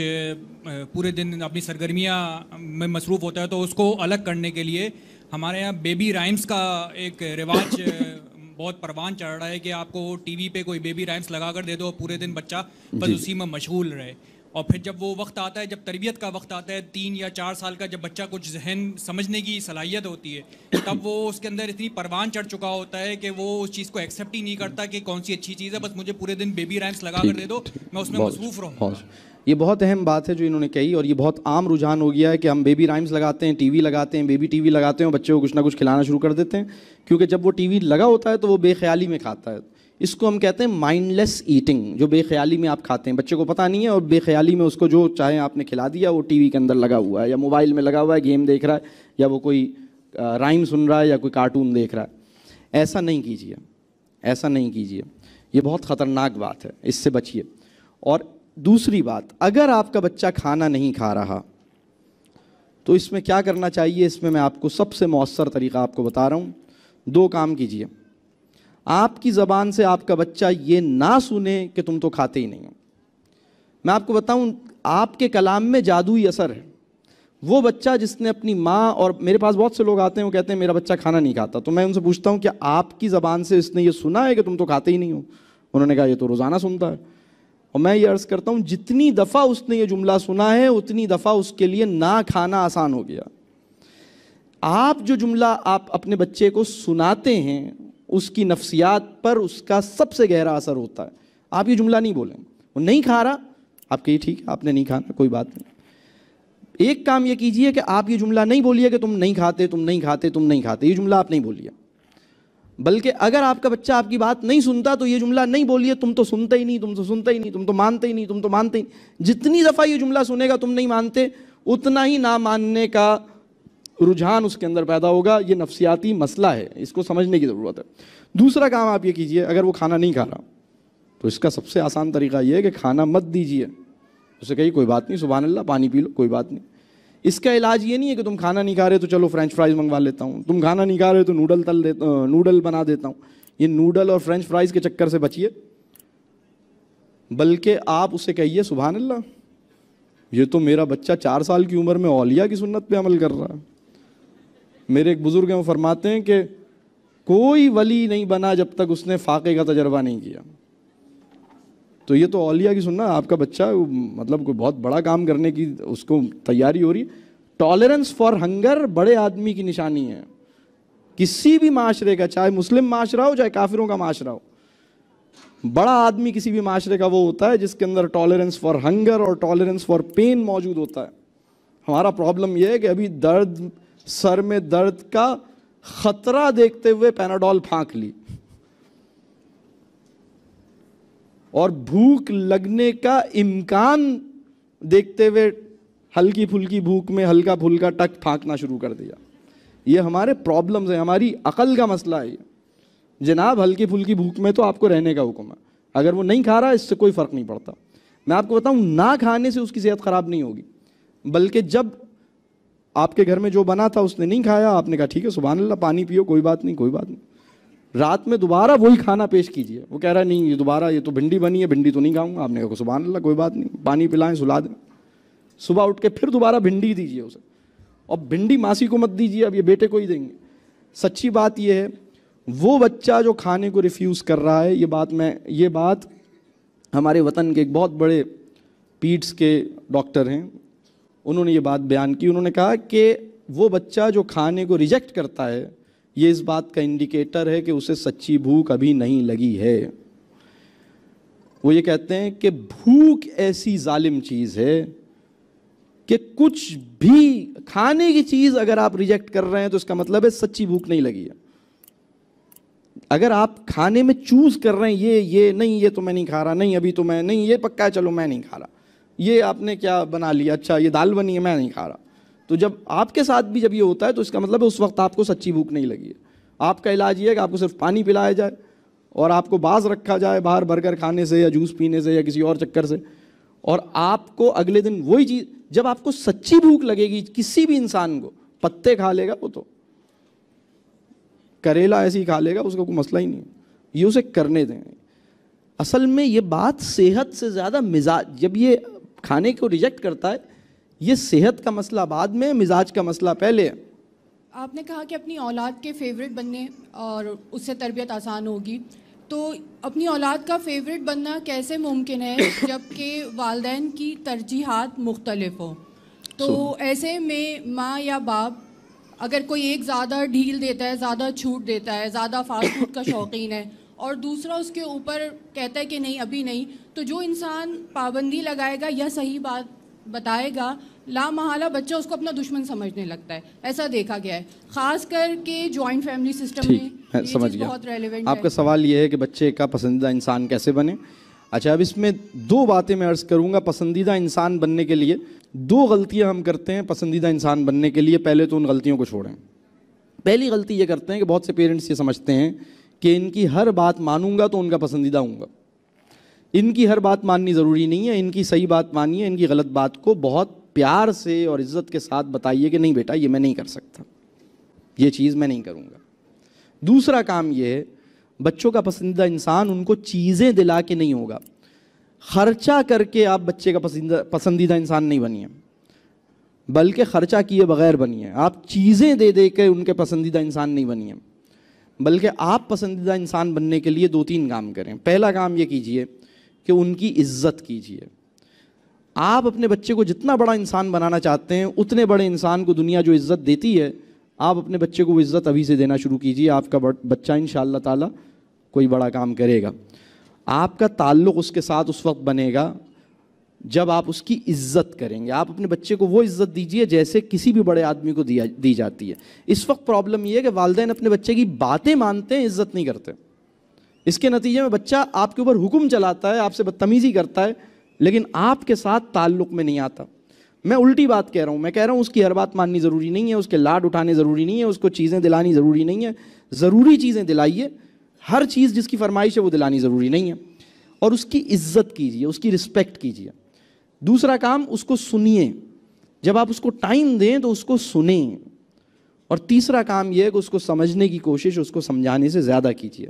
S4: پورے دن اپنی سرگرمیاں میں مصروف ہوتا ہے تو اس کو الگ کرنے کے لیے ہمارے یہاں بیبی رائمز کا ایک رواج بہت پروان چڑھ رہا ہے کہ آپ کو ٹی وی پہ کوئی بیبی رائمز لگا کر دے دو, پورے دن بچہ بس اسی میں مشغول رہے. اور پھر جب وہ وقت آتا ہے, جب تربیت کا وقت آتا ہے 3 یا 4 سال کا, جب بچہ کچھ ذہن سمجھنے کی صلاحیت ہوتی ہے, تب وہ اس کے اندر اتنی پروان چڑھ چکا ہوتا ہے کہ وہ اس چیز کو ایکسیپٹ ہی نہیں کرتا کہ کون سی اچھی چیز ہے, بس مجھے پورے دن بیبی رائمز لگا کر دے دو, میں اس میں مصروف رہوں.
S1: یہ بہت اہم بات ہے جو انہوں نے کہی, اور یہ بہت عام رجحان ہو گیا ہے کہ ہم بیبی رائمز لگاتے ہیں, ٹی وی لگاتے ہیں, بیبی ٹی وی لگاتے ہیں اور بچے کو کچھ نہ کچھ کھلانا شروع کر دیتے ہیں. کیونکہ جب وہ ٹی وی لگا ہوتا ہے تو وہ بے خیالی میں کھاتا ہے. اس کو ہم کہتے ہیں مائنڈ لیس ایٹنگ, جو بے خیالی میں آپ کھاتے ہیں, بچے کو پتہ نہیں ہے اور بے خیالی میں اس کو جو چاہے آپ نے کھلا دیا. وہ ٹی وی کے اندر لگا ہوا ہے یا موبائل میں لگا ہوا ہے, گیم دیکھ رہا ہے یا وہ کوئی رائم سن رہا ہے یا کوئی کارٹون دیکھ رہا ہے. ایسا نہیں کیجیے, ایسا نہیں کیجیے, یہ بہت خطرناک بات ہے, اس سے بچیے. اور دوسری بات, اگر آپ کا بچہ کھانا نہیں کھا رہا تو اس میں کیا کرنا چاہیے, اس میں میں آپ کو سب سے مؤثر طریقہ آپ کو بتا رہا ہوں. 2 کام کیجیے. آپ کی زبان سے آپ کا بچہ یہ نہ سنے کہ تم تو کھاتے ہی نہیں ہو. میں آپ کو بتاؤں, آپ کے کلام میں جادوئی اثر ہے. وہ بچہ جس نے اپنی ماں, اور میرے پاس بہت سے لوگ آتے ہیں وہ کہتے ہیں میرا بچہ کھانا نہیں کھاتا, تو میں ان سے پوچھتا ہوں کہ آپ کی زبان سے اس نے یہ سنا ہے کہ تم تو کھاتے ہی نہیں ہو؟ انہوں نے کہا یہ تو روزانہ سنتا ہے. اور میں یہ عرض کرتا ہوں جتنی دفعہ اس نے یہ جملہ سنا ہے اتنی دفعہ اس کے لیے نہ کھانا آسان ہو گیا. آپ جو جملہ آپ اپنے بچے کو سناتے ہیں اس کی نفسیات پر اس کا سب سے گہرا اثر ہوتا ہے. آپ یہ جملہ نہیں بولیں, وہ نہیں کھا رہا, آپ کہیے ٹھیک ہے آپ نے نہیں کھانا, کوئی بات نہیں. ایک کام یہ کیجئے کہ آپ یہ جملہ نہیں بولیے کہ تم نہیں کھاتے، تم نہیں کھاتے، تم نہیں کھاتے، یہ جملہ آپ نہیں بولیے، بلکہ اگر آپ کا بچہ آپ کی بات نہیں سنتا تو یہ جملہ نہیں بولیے تم تو سنتے ہی نہیں، تم تو سنتے ہی نہیں، تم تو مانتے ہی نہیں، تم تو مانتے ہی نہیں۔ جتنی دفعہ یہ جملہ سنے گا تم نہیں مانتے، اتنا ہی نہ ماننے کا رجحان اس کے اندر پیدا ہوگا۔ یہ نفسیاتی مسئلہ ہے، اس کو سمجھنے کی ضرورت ہے۔ دوسرا کام آپ یہ کیجئے، اگر وہ کھانا نہیں کھا رہا تو اس کا سب سے آسان طریقہ یہ ہے کہ کھانا مت دیجئے، اسے کہیے کوئی بات نہیں، سبحان اللہ، پانی پی لو، کوئی بات نہیں۔ اس کا علاج یہ نہیں ہے کہ تم کھانا نہیں کھا رہے تو چلو فرینچ فرائز منگوا لیتا ہوں، تم کھانا نہیں کھا رہے تو نوڈل بنا دیتا ہوں۔ یہ نوڈل اور فرینچ فرائز کے چکر سے بچیے، بلکہ آپ اسے کہیے سبحان اللہ، یہ تو میرا بچہ 4 سال کی عمر میں اولیاء کی سنت پہ عمل کر رہا ہے۔ میرے ایک بزرگ ہیں، وہ فرماتے ہیں کہ کوئی ولی نہیں بنا جب تک اس نے فاقے کا تجربہ نہیں کیا۔ تو یہ تو اولیاء کی سنت، آپ کا بچہ مطلب کوئی بہت بڑا کام کرنے کی اس کو تیاری ہو رہی ہے۔ ٹالرنس فار ہنگر بڑے آدمی کی نشانی ہے، کسی بھی معاشرے کا، چاہے مسلم معاشرہ ہو چاہے کافروں کا معاشرہ ہو۔ بڑا آدمی کسی بھی معاشرے کا وہ ہوتا ہے جس کے اندر ٹالرنس فار ہنگر اور ٹالرنس فار پین موجود ہوتا ہے۔ ہمارا پرابلم یہ ہے کہ ابھی سر میں درد کا خطرہ دیکھتے ہوئے پیناڈول پھانک لی، اور بھوک لگنے کا امکان دیکھتے ہوئے ہلکی پھلکی بھوک میں ہلکا پھلکا ٹک پھانکنا شروع کر دیا۔ یہ ہمارے پرابلمز ہیں، ہماری عقل کا مسئلہ ہے یہ۔ جناب ہلکی پھلکی بھوک میں تو آپ کو رہنے کا حکم ہے، اگر وہ نہیں کھا رہا اس سے کوئی فرق نہیں پڑتا۔ میں آپ کو بتاؤں، نہ کھانے سے اس کی صحت خراب نہیں ہوگی، بلکہ جب آپ کے گھر میں جو بنا تھا اس نے نہیں کھایا، آپ نے کہا ٹھیک ہے سبحان اللہ، پانی پیو، کوئی بات نہیں، کوئی بات نہیں۔ رات میں دوبارہ وہی کھانا پیش کیجیے، وہ کہہ رہا نہیں یہ دوبارہ، یہ تو بھنڈی بنی ہے، بھنڈی تو نہیں کھاؤں گا، آپ نے کہا سبحان اللہ کوئی بات نہیں، پانی پلائیں، سلا دیں۔ صبح اٹھ کے پھر دوبارہ بھنڈی دیجیے اسے، اور بھنڈی ماسی کو مت دیجیے، اب یہ بیٹے کو ہی دیں گے۔ سچی بات یہ ہے، وہ بچہ جو کھانے کو ریفیوز کر رہا ہے، یہ بات ہمارے وطن کے ایک بہت بڑے پیڈس کے ڈاکٹر ہیں، انہوں نے یہ بات بیان کی۔ انہوں نے کہا کہ وہ بچہ جو کھانے کو ریجیکٹ کرتا ہے، یہ اس بات کا انڈیکیٹر ہے کہ اسے سچی بھوک ابھی نہیں لگی ہے۔ وہ یہ کہتے ہیں کہ بھوک ایسی ظالم چیز ہے کہ کچھ بھی کھانے کی چیز اگر آپ ریجیکٹ کر رہے ہیں تو اس کا مطلب ہے سچی بھوک نہیں لگی ہے۔ اگر آپ کھانے میں چوز کر رہے ہیں یہ نہیں، یہ تو میں نہیں کھا رہا، نہیں ابھی تو میں نہیں، یہ پکا ہے چلو میں نہیں کھا رہا، یہ آپ نے کیا بنا لیا، اچھا یہ دال بنی ہے میں نہیں کھا رہا، تو جب آپ کے ساتھ بھی جب یہ ہوتا ہے تو اس کا مطلب ہے اس وقت آپ کو سچی بھوک نہیں لگی ہے۔ آپ کا علاج یہ ہے کہ آپ کو صرف پانی پلایا جائے اور آپ کو باز رکھا جائے باہر برگر کھانے سے یا جوس پینے سے یا کسی اور چکر سے، اور آپ کو اگلے دن وہی چیز، جب آپ کو سچی بھوک لگے گی کسی بھی انسان کو، پتے کھا لے گا، وہ تو کریلا ایسے ہی کھا لے گا، اس کا کوئی مسئلہ ہی نہیں ہے، یہ اسے کرنے دیں۔ اصل میں یہ بات صحت سے زیادہ مزاج، جب یہ کھانے کو ریجیکٹ کرتا ہے یہ صحت کا مسئلہ بعد میں، مزاج کا مسئلہ پہلے ہے۔
S5: آپ نے کہا کہ اپنی اولاد کے فیوریٹ بننے اور اس سے تربیت آسان ہوگی، تو اپنی اولاد کا فیوریٹ بننا کیسے ممکن ہے جب کہ والدین کی ترجیحات مختلف ہوں؟ تو ایسے میں ماں یا باپ اگر کوئی ایک زیادہ ڈھیل دیتا ہے، زیادہ چھوٹ دیتا ہے، زیادہ فاسٹ فوڈ کا شوقین ہے، اور دوسرا اس کے اوپر کہتا ہے کہ نہیں ابھی نہیں، تو جو انسان پابندی لگائے گا یا صحیح بات بتائے گا، لا محالہ بچہ اس کو اپنا دشمن سمجھنے لگتا ہے۔ ایسا دیکھا گیا ہے، خاص کر کے جوائنٹ فیملی سسٹم میں یہ چیز بہت ریلیونٹ ہے۔
S1: آپ کا سوال یہ ہے کہ بچے کا پسندیدہ انسان کیسے بنے؟ اچھا، اب اس میں 2 باتیں میں عرض کروں گا۔ پسندیدہ انسان بننے کے لیے 2 غلطیاں ہم کرتے ہیں پسندیدہ انسان بننے کے لیے، پہلے تو ان غلطیوں کو چھوڑیں۔ پہلی غلطی یہ کرتے ہیں کہ بہت سے پیرنٹس یہ سمجھتے ہیں کہ ان کی ہر بات مانوں گا تو ان کا پسندیدہ ہوں گا۔ ان کی ہر بات ماننی ضروری نہیں ہے، ان کی صحیح بات مانیے، ان کی غلط بات کو بہت پیار سے اور عزت کے ساتھ بتائیے کہ نہیں بیٹا یہ میں نہیں کر سکتا، یہ چیز میں نہیں کروں گا۔ دوسرا کام یہ ہے، بچوں کا پسندیدہ انسان ان کو چیزیں دلا کے نہیں ہوگا، خرچہ کر کے آپ بچے کا پسندیدہ انسان نہیں بنیے، بلکہ خرچہ کیے بغیر بنیے۔ آپ چیزیں دے دے کے ان کے پسندیدہ انسان نہیں بنیے، بلکہ آپ پسندیدہ انسان بننے کے لیے 2-3 کام کریں۔ پہلا کام یہ کیجئے کہ ان کی عزت کیجئے۔ آپ اپنے بچے کو جتنا بڑا انسان بنانا چاہتے ہیں، اتنے بڑے انسان کو دنیا جو عزت دیتی ہے، آپ اپنے بچے کو وہ عزت ابھی سے دینا شروع کیجئے۔ آپ کا بچہ انشاءاللہ تعالی کوئی بڑا کام کرے گا۔ آپ کا تعلق اس کے ساتھ اس وقت بنے گا جب آپ اس کی عزت کریں گے. آپ اپنے بچے کو وہ عزت دیجئے جیسے کسی بھی بڑے آدمی کو دی جاتی ہے. اس وقت پرابلم یہ ہے کہ والدین اپنے بچے کی باتیں مانتے ہیں, عزت نہیں کرتے. اس کے نتیجے میں بچہ آپ کے اوپر حکم چلاتا ہے, آپ سے بدتمیزی کرتا ہے, لیکن آپ کے ساتھ تعلق میں نہیں آتا. میں الٹی بات کہہ رہا ہوں, میں کہہ رہا ہوں اس کی ہر بات ماننی ضروری نہیں ہے, اس کے لاڈ اٹھانے ضروری نہیں ہے, اس کو چیزیں دلانی ضروری نہیں ہے. ضروری چیزیں دلائیے, ہر چیز جس کی فرمائش ہے وہ دلانی ضروری نہیں ہے. اور اس کی عزت کیجیے, اس کی رسپیکٹ کیجیے. دوسرا کام, اس کو سنیے. جب آپ اس کو ٹائم دیں تو اس کو سنیں. اور تیسرا کام یہ ہے کہ اس کو سمجھنے کی کوشش, اس کو سمجھانے سے زیادہ کیجیے.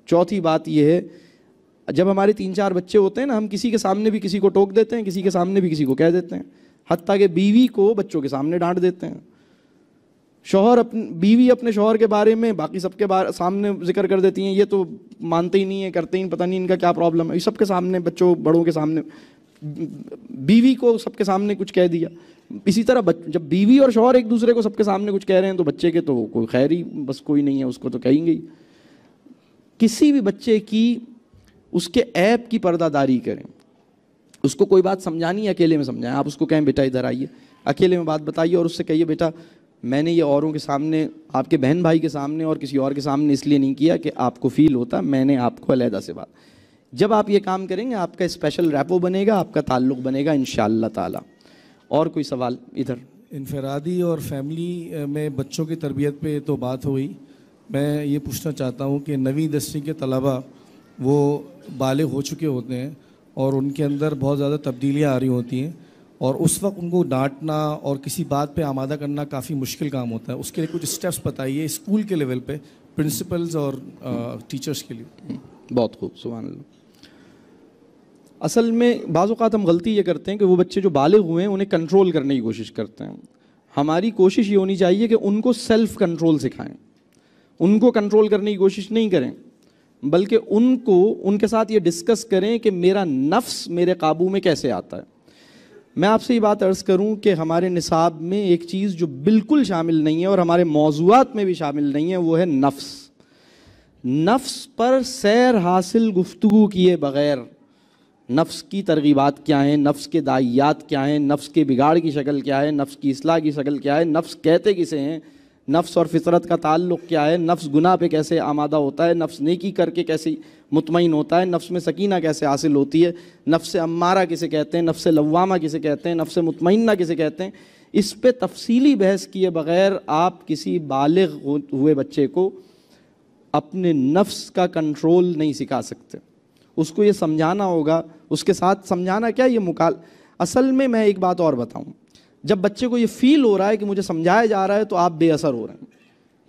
S1: چوتھی بات یہ ہے, جب ہمارے 3-4 بچے ہوتے ہیں نا, ہم کسی کے سامنے بھی کسی کو ٹوک دیتے ہیں, کسی کے سامنے بھی کسی کو کہہ دیتے ہیں, حتیٰ کہ بیوی کو بچوں کے سامنے ڈانٹ دیتے ہیں. بیوی اپنے شوہر کے بارے میں باقی سب کے سامنے ذکر کر دیتی ہیں, یہ تو مانتے ہی نہیں ہیں, کرتے ہی, پتہ نہیں ان کا کیا پرابلم ہے. سب کے سامنے, بچوں بڑوں کے سامنے, بیوی کو سب کے سامنے کچھ کہہ دیا. اسی طرح جب بیوی اور شوہر ایک دوسرے کو سب کے سامنے کچھ کہہ رہے ہیں تو بچے کے تو کوئی خیر ہی بس کوئی نہیں ہے, اس کو تو کہیں گے ہی. کسی بھی بچے کی اس کے عیب کی پردہ داری کریں. اس کو کوئی بات سمجھانی ہے, اکیلے میں سمجھائیں. آپ اس کو کہیں بیٹا ادھر آئیے, اکیلے میں بات بتائیے, اور اس سے کہیے بیٹا میں نے یہ اوروں کے سامنے, آپ کے بہن بھائی کے سامنے اور کسی اور کے سامنے اس لیے نہیں کیا کہ آپ کو فیل ہوتا, میں نے آپ کو علیحدہ سے بات. جب آپ یہ کام کریں گے آپ کا اسپیشل ریپو بنے گا, آپ کا تعلق بنے گا انشاءاللہ تعالی. اور کوئی سوال ادھر؟
S6: انفرادی اور فیملی میں بچوں کی تربیت پہ تو بات ہوئی. میں یہ پوچھنا چاہتا ہوں کہ 9ویں 10ویں کے طلباء وہ بالغ ہو چکے ہوتے ہیں اور ان کے اندر بہت زیادہ تبدیلیاں آ رہی ہوتی ہیں, اور اس وقت ان کو ڈانٹنا اور کسی بات پہ آمادہ کرنا کافی مشکل کام ہوتا ہے. اس کے لیے کچھ اسٹیپس بتائیے اسکول کے لیول پہ, پرنسپلز اور ٹیچرز کے لیے.
S1: بہت خوب, سبحان اللہ. اصل میں بعض اوقات ہم غلطی یہ کرتے ہیں کہ وہ بچے جو بالغ ہوئے ہیں انہیں کنٹرول کرنے کی کوشش کرتے ہیں. ہماری کوشش یہ ہونی چاہیے کہ ان کو سیلف کنٹرول سکھائیں. ان کو کنٹرول کرنے کی کوشش نہیں کریں, بلکہ ان کے ساتھ یہ ڈسکس کریں کہ میرا نفس میرے قابو میں کیسے آتا ہے. میں آپ سے یہ بات عرض کروں کہ ہمارے نصاب میں ایک چیز جو بالکل شامل نہیں ہے اور ہمارے موضوعات میں بھی شامل نہیں ہے, وہ ہے نفس. نفس پر سیر حاصل گفتگو کیے بغیر نفس کی ترغیبات کیا ہیں, نفس کے داعیات کیا ہیں, نفس کے بگاڑ کی شکل کیا ہے, نفس کی اصلاح کی شکل کیا ہے, نفس کہتے کسے ہیں, نفس اور فطرت کا تعلق کیا ہے, نفس گناہ پہ کیسے آمادہ ہوتا ہے, نفس نیکی کر کے کیسے مطمئن ہوتا ہے, نفس میں سکینہ کیسے حاصل ہوتی ہے, نفس امارہ کسے کہتے ہیں, نفس لوامہ کسے کہتے ہیں, نفس مطمئنہ کسے کہتے ہیں. اس پہ تفصیلی بحث کیے بغیر آپ کسی بالغ ہوئے بچے کو اپنے نفس کا کنٹرول نہیں سکھا سکتے. اس کو یہ سمجھانا ہوگا, اس کے ساتھ سمجھانا کیا, یہ اصل میں ایک بات اور بتاؤں, جب بچے کو یہ فیل ہو رہا ہے کہ مجھے سمجھایا جا رہا ہے تو آپ بے اثر ہو رہے ہیں,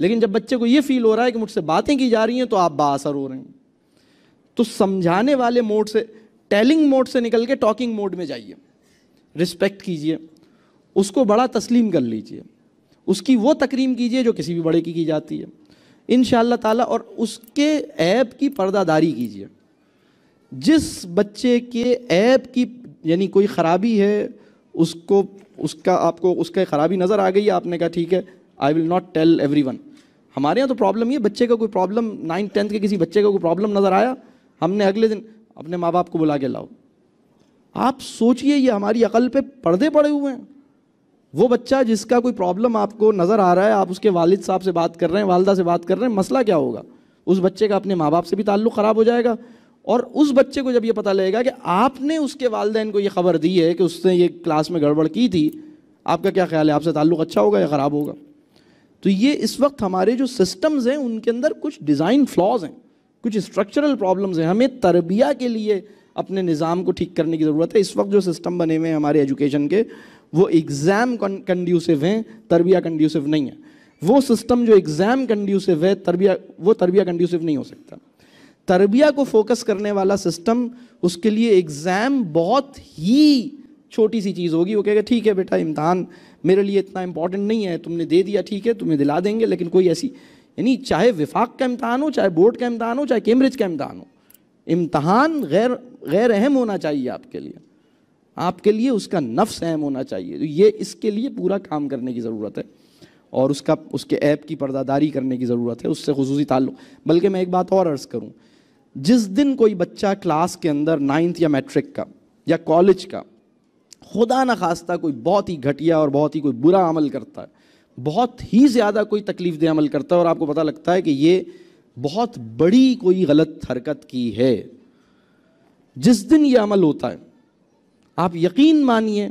S1: لیکن جب بچے کو یہ فیل ہو رہا ہے کہ مجھ سے باتیں کی جا رہی ہیں تو آپ با اثر ہو رہے ہیں. تو سمجھانے والے موڈ سے, ٹیلنگ موڈ سے نکل کے ٹاکنگ موڈ میں جائیے. رسپیکٹ کیجئے, اس کو بڑا تسلیم کر لیجئے, اس کی وہ تکریم کیجئے جو کسی بھی بڑے کی جاتی ہے انشاءاللہ تعالی, اور اس کے عیب کی پردہ داری کیجئے. جس بچے کے عیب کی یعنی کوئی خرابی ہے, آپ کو اس کا خرابی نظر آ گئی, آپ نے کہا ٹھیک ہے I will not tell everyone. ہمارے یہاں تو پرابلم یہ, بچے کا کوئی پرابلم 9th 10th کے کسی بچے کا کوئی پرابلم نظر آیا, ہم نے اگلے دن اپنے ماں باپ کو بلا کے لاؤ. آپ سوچئے یہ ہماری عقل پہ پردے پڑے ہوئے ہیں. وہ بچہ جس کا کوئی پرابلم آپ کو نظر آ رہا ہے, آپ اس کے والد صاحب سے بات کر رہے ہیں, والدہ سے بات کر رہے ہیں, مسئلہ کیا ہوگا؟ اس بچے کا اپنے ماں باپ سے بھی تعلق خراب ہو جائے گا, اور اس بچے کو جب یہ پتہ لگے گا کہ آپ نے اس کے والدین کو یہ خبر دی ہے کہ اس نے یہ کلاس میں گڑبڑ کی تھی, آپ کا کیا خیال ہے, آپ سے تعلق اچھا ہوگا یا خراب ہوگا؟ تو یہ اس وقت ہمارے جو سسٹمز ہیں ان کے اندر کچھ ڈیزائن فلاز ہیں, کچھ اسٹرکچرل پرابلمز ہیں. ہمیں تربیہ کے لیے اپنے نظام کو ٹھیک کرنے کی ضرورت ہے. اس وقت جو سسٹم بنے ہوئے ہیں ہمارے ایجوکیشن کے, وہ ایگزام کنڈیوسو ہیں, تربیہ کنڈیوسو نہیں ہے. وہ سسٹم جو ایگزام کنڈیوسو ہے, وہ تربیہ کنڈیوسو نہیں ہو سکتا. تربیہ کو فوکس کرنے والا سسٹم, اس کے لیے ایگزام بہت ہی چھوٹی سی چیز ہوگی. وہ کہے گا ٹھیک ہے بیٹا امتحان میرے لیے اتنا امپورٹنٹ نہیں ہے, تم نے دے دیا ٹھیک ہے, تمہیں دلا دیں گے, لیکن کوئی ایسی یعنی چاہے وفاق کا امتحان ہو, چاہے بورڈ کا امتحان ہو, چاہے کیمبرج کا امتحان ہو, امتحان غیر اہم ہونا چاہیے آپ کے لیے. آپ کے لیے اس کا نفس اہم ہونا چاہیے. یہ اس کے لیے پورا کام کرنے کی ضرورت ہے, اور اس کے عیب کی پردہ داری کرنے کی ضرورت ہے, اس سے خصوصی تعلق. بلکہ میں ایک بات اور عرض کروں, جس دن کوئی بچہ کلاس کے اندر 9th یا میٹرک کا یا کالج کا خدا نہ خواستہ کوئی بہت ہی گھٹیا اور بہت ہی کوئی برا عمل کرتا ہے, بہت ہی زیادہ کوئی تکلیف دہ عمل کرتا ہے, اور آپ کو پتہ لگتا ہے کہ یہ بہت بڑی کوئی غلط حرکت کی ہے, جس دن یہ عمل ہوتا ہے آپ یقین مانیے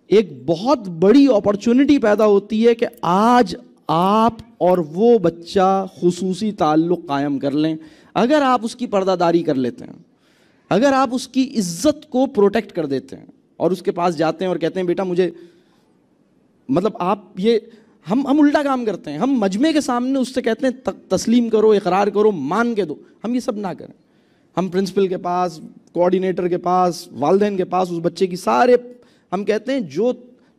S1: ایک بہت بڑی اپرچونٹی پیدا ہوتی ہے کہ آج آپ اور وہ بچہ خصوصی تعلق قائم کر لیں. اگر آپ اس کی پردہ داری کر لیتے ہیں, اگر آپ اس کی عزت کو پروٹیکٹ کر دیتے ہیں اور اس کے پاس جاتے ہیں اور کہتے ہیں بیٹا مجھے, مطلب آپ یہ ہم الٹا کام کرتے ہیں, ہم مجمع کے سامنے اس سے کہتے ہیں تسلیم کرو, اقرار کرو, مان کے دو. ہم یہ سب نہ کریں. ہم پرنسپل کے پاس, کوآرڈینیٹر کے پاس, والدین کے پاس اس بچے کی سارے ہم کہتے ہیں جو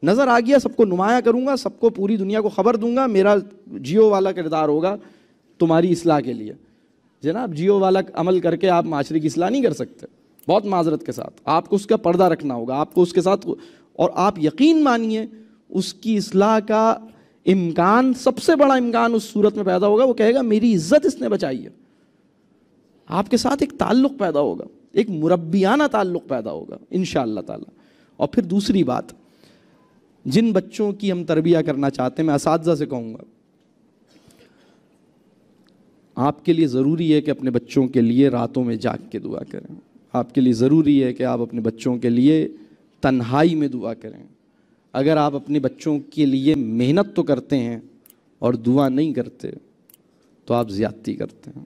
S1: نظر آ گیا سب کو نمایاں کروں گا, سب کو پوری دنیا کو خبر دوں گا, میرا جیو والا کردار ہوگا تمہاری اصلاح کے لیے. جناب جیو والا عمل کر کے آپ معاشرے کی اصلاح نہیں کر سکتے, بہت معذرت کے ساتھ. آپ کو اس کا پردہ رکھنا ہوگا, آپ کو اس کے ساتھ, اور آپ یقین مانیے اس کی اصلاح کا امکان, سب سے بڑا امکان اس صورت میں پیدا ہوگا, وہ کہے گا میری عزت اس نے بچائی ہے. آپ کے ساتھ ایک تعلق پیدا ہوگا, ایک مربیانہ تعلق پیدا ہوگا انشاءاللہ تعالی. اور پھر دوسری بات, جن بچوں کی ہم تربیہ کرنا چاہتے ہیں, میں اساتذہ سے کہوں گا آپ کے لیے ضروری ہے کہ اپنے بچوں کے لیے راتوں میں جاگ کے دعا کریں. آپ کے لیے ضروری ہے کہ آپ اپنے بچوں کے لیے تنہائی میں دعا کریں. اگر آپ اپنے بچوں کے لیے محنت تو کرتے ہیں اور دعا نہیں کرتے تو آپ زیادتی کرتے ہیں.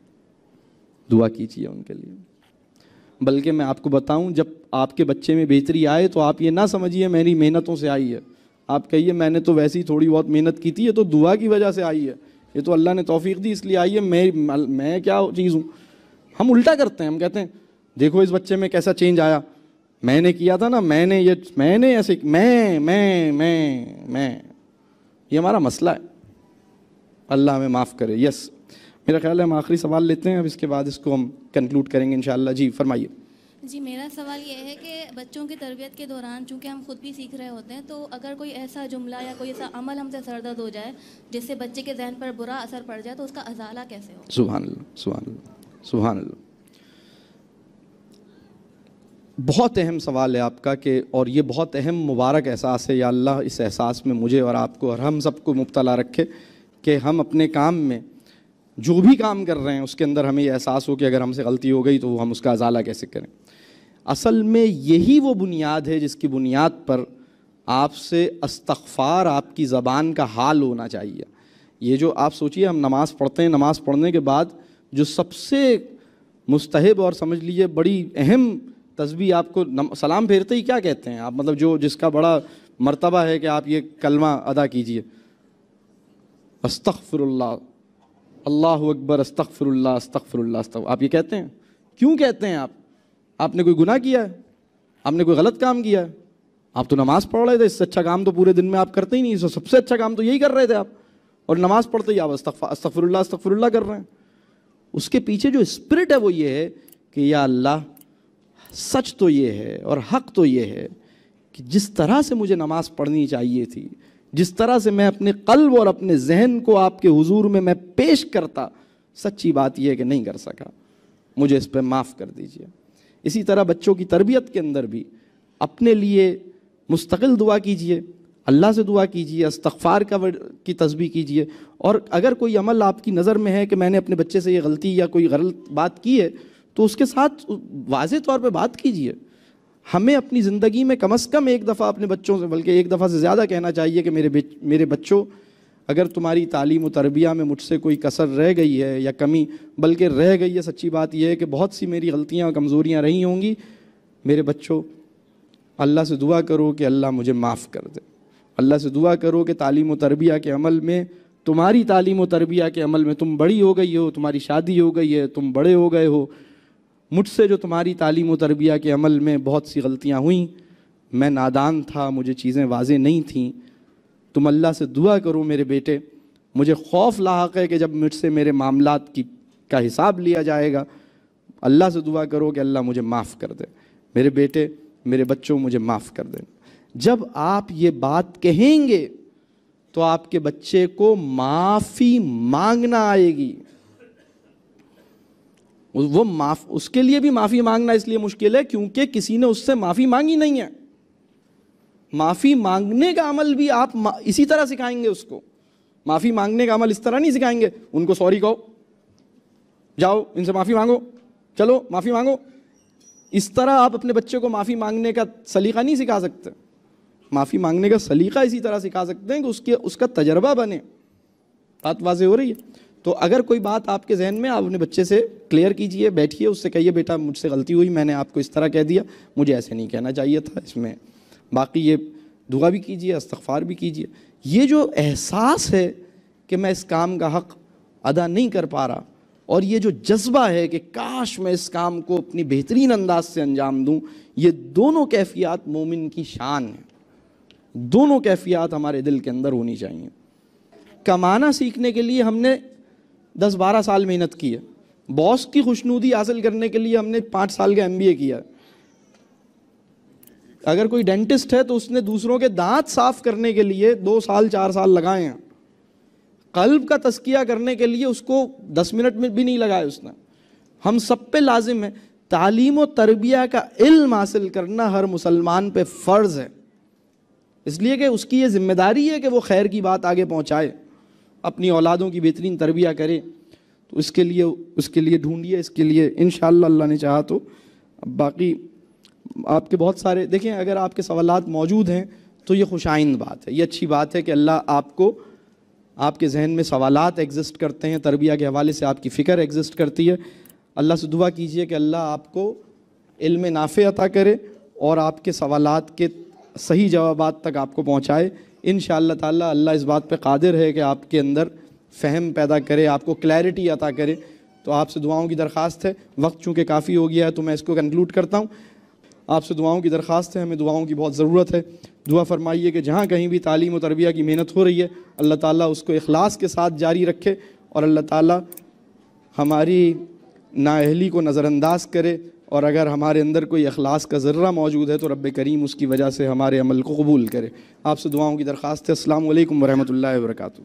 S1: دعا کیجیے ان کے لیے. بلکہ میں آپ کو بتاؤں, جب آپ کے بچے میں بہتری آئے تو آپ یہ نہ سمجھیے میری محنتوں سے آئی ہے, آپ کہیے میں نے تو ویسے ہی تھوڑی بہت محنت کی تھی, یہ تو دعا کی وجہ سے آئی ہے, یہ تو اللہ نے توفیق دی اس لیے آئی ہے, میں کیا چیز ہوں. ہم الٹا کرتے ہیں, ہم کہتے ہیں دیکھو اس بچے میں کیسا چینج آیا, میں نے کیا تھا نا, میں نے ایسے میں یہ ہمارا مسئلہ ہے. اللہ ہمیں معاف کرے. یس, میرا خیال ہے ہم آخری سوال لیتے ہیں, اب اس کے بعد اس کو ہم کنکلوڈ کریں گے انشاءاللہ. جی فرمائیے.
S7: جی میرا سوال یہ ہے کہ بچوں کی تربیت کے دوران چونکہ ہم خود بھی سیکھ رہے ہوتے ہیں, تو اگر کوئی ایسا جملہ یا کوئی ایسا عمل ہم سے سردرد ہو جائے جس سے بچے کے ذہن پر برا اثر پڑ جائے, تو اس کا ازالہ کیسے ہو؟
S1: سبحان اللہ, سبحان اللہ, سبحان اللہ. بہت اہم سوال ہے آپ کا, کہ اور یہ بہت اہم مبارک احساس ہے. یا اللہ اس احساس میں مجھے اور آپ کو اور ہم سب کو مبتلا رکھے کہ ہم اپنے کام میں جو بھی کام کر رہے ہیں اس کے اندر ہمیں یہ احساس ہو کہ اگر ہم سے غلطی ہو گئی تو ہم اس کا ازالہ کیسے کریں. اصل میں یہی وہ بنیاد ہے جس کی بنیاد پر آپ سے استغفار آپ کی زبان کا حال ہونا چاہیے. یہ جو آپ سوچئے ہم نماز پڑھتے ہیں, نماز پڑھنے کے بعد جو سب سے مستحب اور سمجھ لیجئے بڑی اہم تسبیح آپ کو سلام پھیرتے ہی کیا کہتے ہیں آپ, مطلب جو جس کا بڑا مرتبہ ہے کہ آپ یہ کلمہ ادا کیجئے, استغفر اللہ, اللہ اکبر, استغفر اللہ, استغفر اللہ, استغفر. آپ یہ کہتے ہیں, کیوں کہتے ہیں آپ نے کوئی گناہ کیا ہے, آپ نے کوئی غلط کام کیا ہے, آپ تو نماز پڑھ رہے تھے, اس سے اچھا کام تو پورے دن میں آپ کرتے ہی نہیں, سب سے اچھا کام تو یہی کر رہے تھے آپ, اور نماز پڑھتے ہی آپ استغفر اللہ, استغفر اللہ کر رہے ہیں. اس کے پیچھے جو اسپرٹ ہے وہ یہ ہے کہ یا اللہ سچ تو یہ ہے اور حق تو یہ ہے کہ جس طرح سے مجھے نماز پڑھنی چاہیے تھی, جس طرح سے میں اپنے قلب اور اپنے ذہن کو آپ کے حضور میں پیش کرتا, سچی بات یہ ہے کہ نہیں کر سکا, مجھے اس پہ معاف کر دیجیے. اسی طرح بچوں کی تربیت کے اندر بھی اپنے لیے مستقل دعا کیجیے, اللہ سے دعا کیجیے, استغفار کی تسبیح کیجیے. اور اگر کوئی عمل آپ کی نظر میں ہے کہ میں نے اپنے بچے سے یہ غلطی یا کوئی غلط بات کی ہے تو اس کے ساتھ واضح طور پہ بات کیجیے. ہمیں اپنی زندگی میں کم از کم ایک دفعہ اپنے بچوں سے, بلکہ ایک دفعہ سے زیادہ کہنا چاہیے کہ میرے بچوں, اگر تمہاری تعلیم و تربیہ میں مجھ سے کوئی کسر رہ گئی ہے یا کمی بلکہ رہ گئی ہے, سچی بات یہ ہے کہ بہت سی میری غلطیاں اور کمزوریاں رہی ہوں گی, میرے بچوں اللہ سے دعا کرو کہ اللہ مجھے معاف کر دے. اللہ سے دعا کرو کہ تعلیم و تربیہ کے عمل میں, تمہاری تعلیم و تربیہ کے عمل میں تم بڑی ہو گئی ہو, تمہاری شادی ہو گئی ہے, تم بڑے ہو گئے ہو, مجھ سے جو تمہاری تعلیم و تربیہ کے عمل میں بہت سی غلطیاں ہوئیں, میں نادان تھا, مجھے چیزیں واضح نہیں تھیں. تم اللہ سے دعا کرو میرے بیٹے, مجھے خوف لاحق ہے کہ جب مجھ سے میرے معاملات کا حساب لیا جائے گا, اللہ سے دعا کرو کہ اللہ مجھے معاف کر دے. میرے بیٹے, میرے بچوں, مجھے معاف کر دیں. جب آپ یہ بات کہیں گے تو آپ کے بچے کو معافی مانگنا آئے گی. اس کے لیے بھی معافی مانگنا اس لیے مشکل ہے کیونکہ کسی نے اس سے معافی مانگی نہیں ہے. معافی مانگنے کا عمل بھی آپ اسی طرح سکھائیں گے اس کو. معافی مانگنے کا عمل اس طرح نہیں سکھائیں گے ان کو سوری کہو, جاؤ ان سے معافی مانگو, چلو معافی مانگو. اس طرح آپ اپنے بچے کو معافی مانگنے کا سلیقہ نہیں سکھا سکتے. معافی مانگنے کا سلیقہ اسی طرح سکھا سکتے ہیں کہ اس کا تجربہ بنے. بات واضح ہو رہی ہے؟ تو اگر کوئی بات آپ کے ذہن میں, آپ اپنے بچے سے کلیئر کیجئے, بیٹھیے, اس سے کہیے بیٹا مجھ سے غلطی ہوئی, میں نے آپ کو اس طرح کہہ دیا, مجھے ایسے نہیں کہنا چاہیے تھا. اس میں باقی یہ دعا بھی کیجئے, استغفار بھی کیجئے. یہ جو احساس ہے کہ میں اس کام کا حق ادا نہیں کر پا رہا, اور یہ جو جذبہ ہے کہ کاش میں اس کام کو اپنی بہترین انداز سے انجام دوں, یہ دونوں کیفیات مومن کی شان ہیں. دونوں کیفیات ہمارے دل کے اندر ہونی چاہیے. کمانا سیکھنے کے لیے ہم نے 10-12 سال محنت کی ہے. باس کی خوشنودی حاصل کرنے کے لیے ہم نے 5 سال کا MBA کیا ہے. اگر کوئی ڈینٹسٹ ہے تو اس نے دوسروں کے دانت صاف کرنے کے لیے 2 سال 4 سال لگائے ہیں. قلب کا تزکیہ کرنے کے لیے اس کو 10 منٹ میں بھی نہیں لگائے اس نے. ہم سب پہ لازم ہے تعلیم و تربیہ کا علم حاصل کرنا, ہر مسلمان پہ فرض ہے. اس لیے کہ اس کی یہ ذمہ داری ہے کہ وہ خیر کی بات آگے پہنچائے, اپنی اولادوں کی بہترین تربیہ کرے. تو اس کے لیے ڈھونڈیے, اس کے لیے انشاءاللہ اللہ نے چاہا تو. باقی آپ کے بہت سارے دیکھیں, اگر آپ کے سوالات موجود ہیں تو یہ خوش آئند بات ہے, یہ اچھی بات ہے کہ اللہ آپ کو, آپ کے ذہن میں سوالات ایگزسٹ کرتے ہیں, تربیہ کے حوالے سے آپ کی فکر ایگزسٹ کرتی ہے. اللہ سے دعا کیجئے کہ اللہ آپ کو علم نافع عطا کرے اور آپ کے سوالات کے صحیح جوابات تک آپ کو پہنچائے. انشاءاللہ تعالی اللہ اس بات پہ قادر ہے کہ آپ کے اندر فہم پیدا کرے, آپ کو کلیئرٹی عطا کرے. تو آپ سے دعاؤں کی درخواست ہے. وقت چونکہ کافی ہو گیا ہے تو میں اس کو کنکلوڈ کرتا ہوں. آپ سے دعاؤں کی درخواست ہے, ہمیں دعاؤں کی بہت ضرورت ہے. دعا فرمائیے کہ جہاں کہیں بھی تعلیم و تربیہ کی محنت ہو رہی ہے, اللہ تعالیٰ اس کو اخلاص کے ساتھ جاری رکھے, اور اللہ تعالیٰ ہماری نااہلی کو نظر انداز کرے, اور اگر ہمارے اندر کوئی اخلاص کا ذرہ موجود ہے تو رب کریم اس کی وجہ سے ہمارے عمل کو قبول کرے. آپ سے دعاؤں کی درخواست ہے. السلام علیکم ورحمۃ اللہ وبرکاتہ.